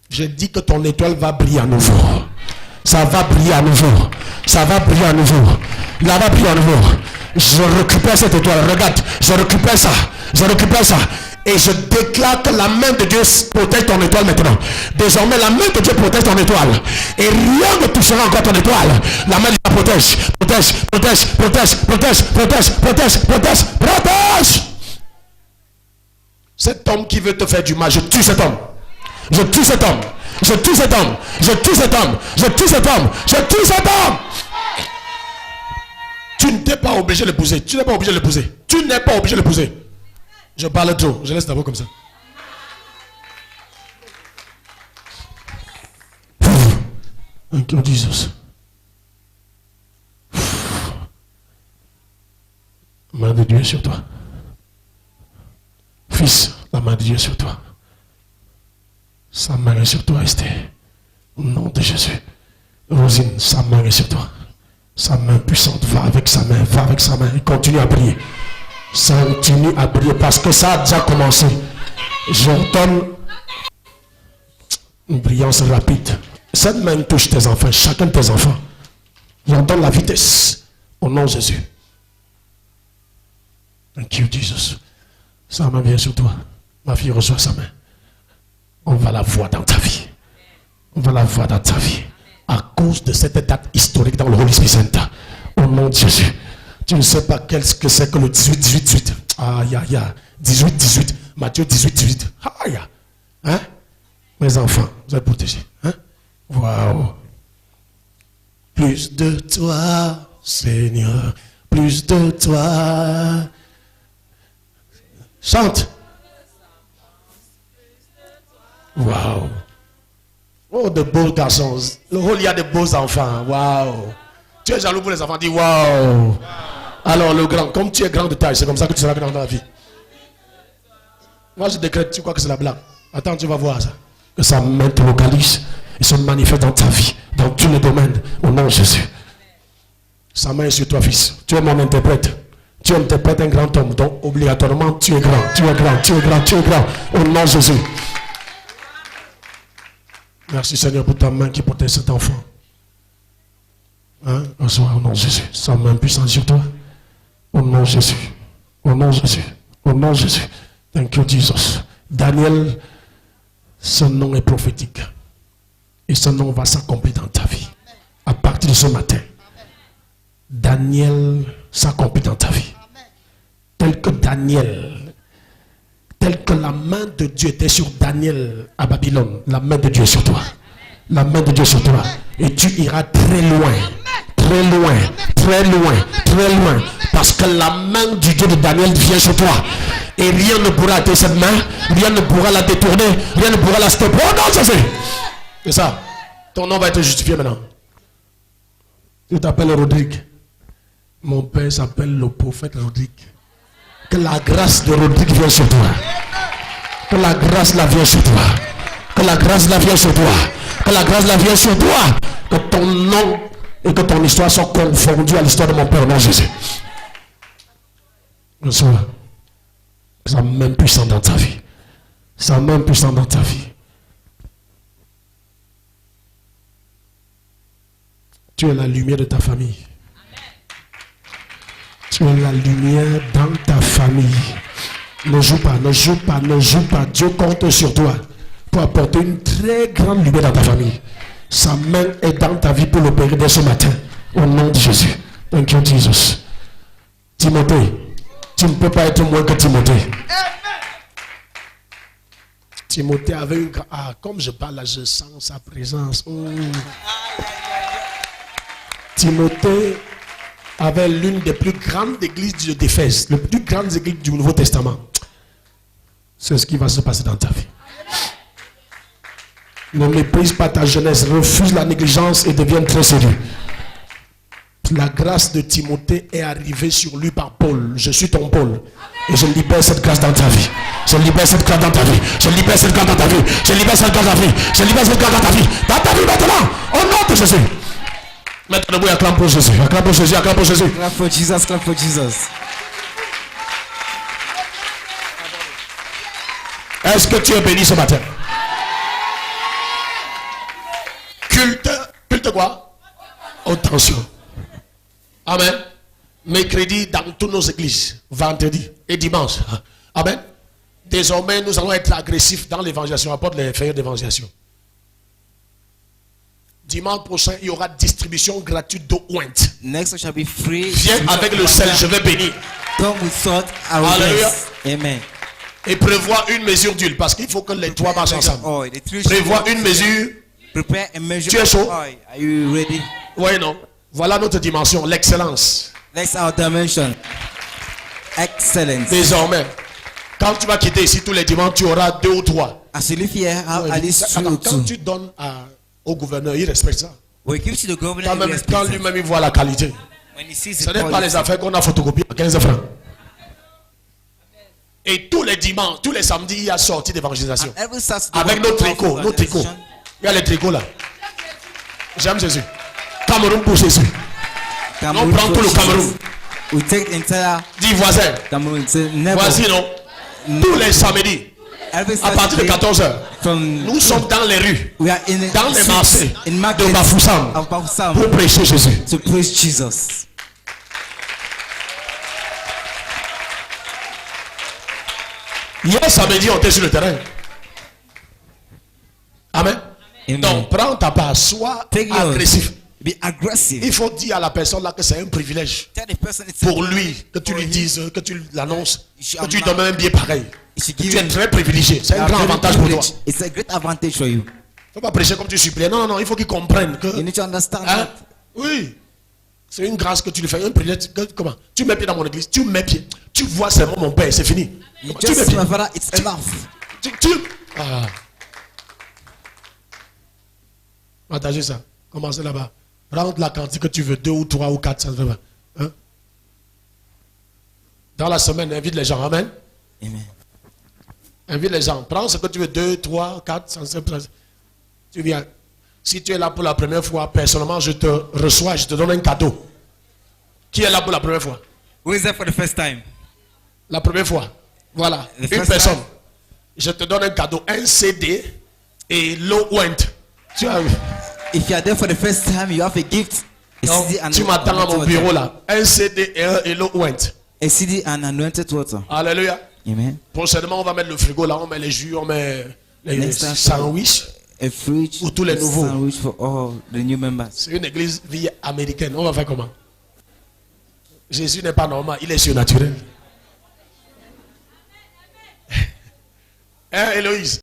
Je dis que ton étoile va briller à nouveau. Ça va briller à nouveau. Ça va briller à nouveau. Ça va briller à nouveau. Je récupère cette étoile. Regarde, je récupère ça. Et je déclare que la main de Dieu protège ton étoile maintenant. Désormais, la main de Dieu protège ton étoile. Et rien ne touchera encore ton étoile. La main de Dieu protège. Cet homme qui veut te faire du mal, je tue cet homme. Tu n'es pas obligé de l'épouser. Je parle trop. Je laisse d'abord comme ça. Thank you, Jesus. La main de Dieu sur toi. Fils, la main de Dieu sur toi. Sa main est sur toi, Esther. Au nom de Jésus. Rosine, sa main est sur toi. Sa main puissante, va avec sa main. Et continue à prier. Continue à prier parce que ça a déjà commencé. J'ordonne une brillance rapide. Cette main touche tes enfants, chacun de tes enfants. J'ordonne la vitesse au nom de Jésus. Thank you, Jesus. Sa main vient sur toi. Ma fille reçoit sa main. On va la voir dans ta vie. À cause de cette date historique dans le Holy Spirit Center. Au nom de Jésus. Tu ne sais pas qu'est-ce que c'est que le 18-18-18. Aïe. 18-18. Matthieu 18-18. Aïe. Hein? Mes enfants, vous êtes protégés. Hein? Waouh. Plus de toi, Seigneur. Plus de toi. Chante. Waouh. Oh, de beaux garçons. Le rôle, il y a de beaux enfants. Waouh. Tu es jaloux pour les enfants. Dis waouh. Alors, le grand, comme tu es grand de taille, c'est comme ça que tu seras grand dans la vie. Moi, je décrète, tu crois que c'est la blague. Attends, tu vas voir ça. Que sa main te localise et se manifeste dans ta vie, dans tous les domaines, au nom de Jésus. Sa main est sur toi, fils. Tu es mon interprète. Tu interprètes un grand homme, donc obligatoirement tu es grand, au nom de Jésus. Merci Seigneur pour ta main qui protège cet enfant. Hein? Reçois au nom de Jésus. Sa main puissante sur toi. Au nom de Jésus. Thank you Jesus. Daniel, ce nom est prophétique. Et ce nom va s'accomplir dans ta vie. À partir de ce matin. Daniel s'accomplit dans ta vie. Tel que la main de Dieu était sur Daniel à Babylone, la main de Dieu est sur toi. Et tu iras très loin. Parce que la main du Dieu de Daniel vient sur toi. Et rien ne pourra atteindre cette main, rien ne pourra la détourner, rien ne pourra la stopper. Oh non, c'est ça. Ton nom va être justifié maintenant. Tu t'appelles Rodrigue. Mon père s'appelle le prophète Rodrigue. Que la grâce de Rodrigue vienne sur toi. Que la grâce la vienne sur toi. Que ton nom et que ton histoire soient confondus à l'histoire de mon père, non Jésus. Reçois sa main puissante dans ta vie. Sa main puissante dans ta vie. Tu es la lumière de ta famille. Tu es la lumière dans ta famille. Ne joue pas, ne joue pas, ne joue pas. Dieu compte sur toi pour apporter une très grande lumière dans ta famille. Sa main est dans ta vie pour l'opérer dès ce matin. Au nom de Jésus. Thank you, Jesus. Timothée, tu ne peux pas être moins que Timothée. Timothée avait une... Ah, comme je parle là, je sens sa présence. Timothée avait l'une des plus grandes églises d'Éphèse, les plus grandes églises du Nouveau Testament. C'est ce qui va se passer dans ta vie. Ne méprise pas ta jeunesse, refuse la négligence et deviens très sérieux. La grâce de Timothée est arrivée sur lui par Paul. Je suis ton Paul. Et je libère cette grâce dans ta vie. Je libère cette grâce dans ta vie. Je libère cette grâce dans ta vie. Je libère cette grâce dans ta vie. Je libère cette grâce dans ta vie. Dans ta vie maintenant. Au nom de Jésus. Maintenant, debout, acclame pour Jésus. Acclame pour Jésus. Acclame pour Jésus. Clap for Jesus, clap for Jesus. Est-ce que tu es béni ce matin? Culte quoi? Attention. Amen. Mercredi dans toutes nos églises, vendredi et dimanche. Amen. Désormais, nous allons être agressifs dans l'évangélisation. Apporte les feuilles d'évangélisation. Dimanche prochain, il y aura distribution gratuite d'eau ointe. Next shall be free. Viens avec le sel, je vais bénir. Come with salt, I will Alléluia. bless. Amen. Et prévois une mesure d'huile parce qu'il faut que les trois marchent ensemble. Oil. The three Prévois should- une mesure. Prepare a measure Tu es of chaud? oil. Are you ready? Oui, non. Voilà notre dimension, l'excellence. Next our dimension. Excellence. Désormais, quand tu vas quitter ici tous les dimanches, tu auras 2 ou 3. As you live here, have at least 2 Attends, or quand 2. tu donnes au gouverneur, il respecte ça. We give to the governor. Quand, he même, respects quand it. lui-même il voit la qualité. When he sees Ce the n'est pas les quality. affaires qu'on a photocopiées à 15 francs. Et tous les dimanches, tous les samedis, il y a sortie d'évangélisation. Every Saturday, Avec nos tricots, nos tricots. Il y a les tricots là. J'aime Jésus. Cameroun pour Jésus. Cameroon On prend tout le for Cameroun. Jesus. We take the entire Dis voisin. Cameroon. Say never. Voici non. Tous les samedis, Every à partir de Saturday, 14h, from nous sommes dans les rues, we are in dans les streets, marchés in de markets Bafoussam of Bafoussam pour prêcher Jésus. to praise Jesus. Hier samedi, on était sur le terrain. Amen. Amen. Donc, prends ta part, sois Take yours. agressif. Be aggressive. Il faut dire à la personne là que c'est un privilège Tell the person it's pour lui, que tu For lui him. dises, que tu l'annonces, should que tu lui amount- donnes un billet pareil. You should Que give tu es him- très privilégié. C'est You un are grand very avantage pour toi. privileged. It's a great advantage for you. Il ne faut pas prêcher comme tu supplies. Non, non, non, il faut qu'il comprenne que. You need to understand Hein? that. Oui. C'est une grâce que tu lui fais. Un privilège. Comment? Tu mets pied dans mon église. Tu mets pied. Tu vois seulement mon père. C'est fini. You Tu mets just pied. my father, it's enough. Ah. Partagez ça. Commencez là-bas. Prends la quantité que tu veux. 2 ou 3 ou 4. Ça ne fait pas. Hein? Dans la semaine, invite les gens. Amen. Amen. Invite les gens. Prends ce que tu veux. 2, 3, 4, 5, 6. Tu viens. Si tu es là pour la première fois, personnellement, je te reçois, je te donne un cadeau. Qui est là pour la première fois? Who is there for the first time? La première fois. Voilà. The Une first personne. time. Je te donne un cadeau. Un CD et l'eau ouinte. Tu as vu? If you are there for the first time, you have a gift. A Non, CD and tu m'attends à mon anointed bureau water. là. Un CD et l'eau ouinte. A CD and anointed water. Alléluia. Amen. Prochainement, on va mettre le frigo là. On met les jus, on met les Next time, sandwichs. A fridge. Pour tous les a nouveaux. Sandwich for all the new members. C'est une église vie américaine. On va faire comment? Jésus n'est pas normal. Il est surnaturel. Hein, Héloïse?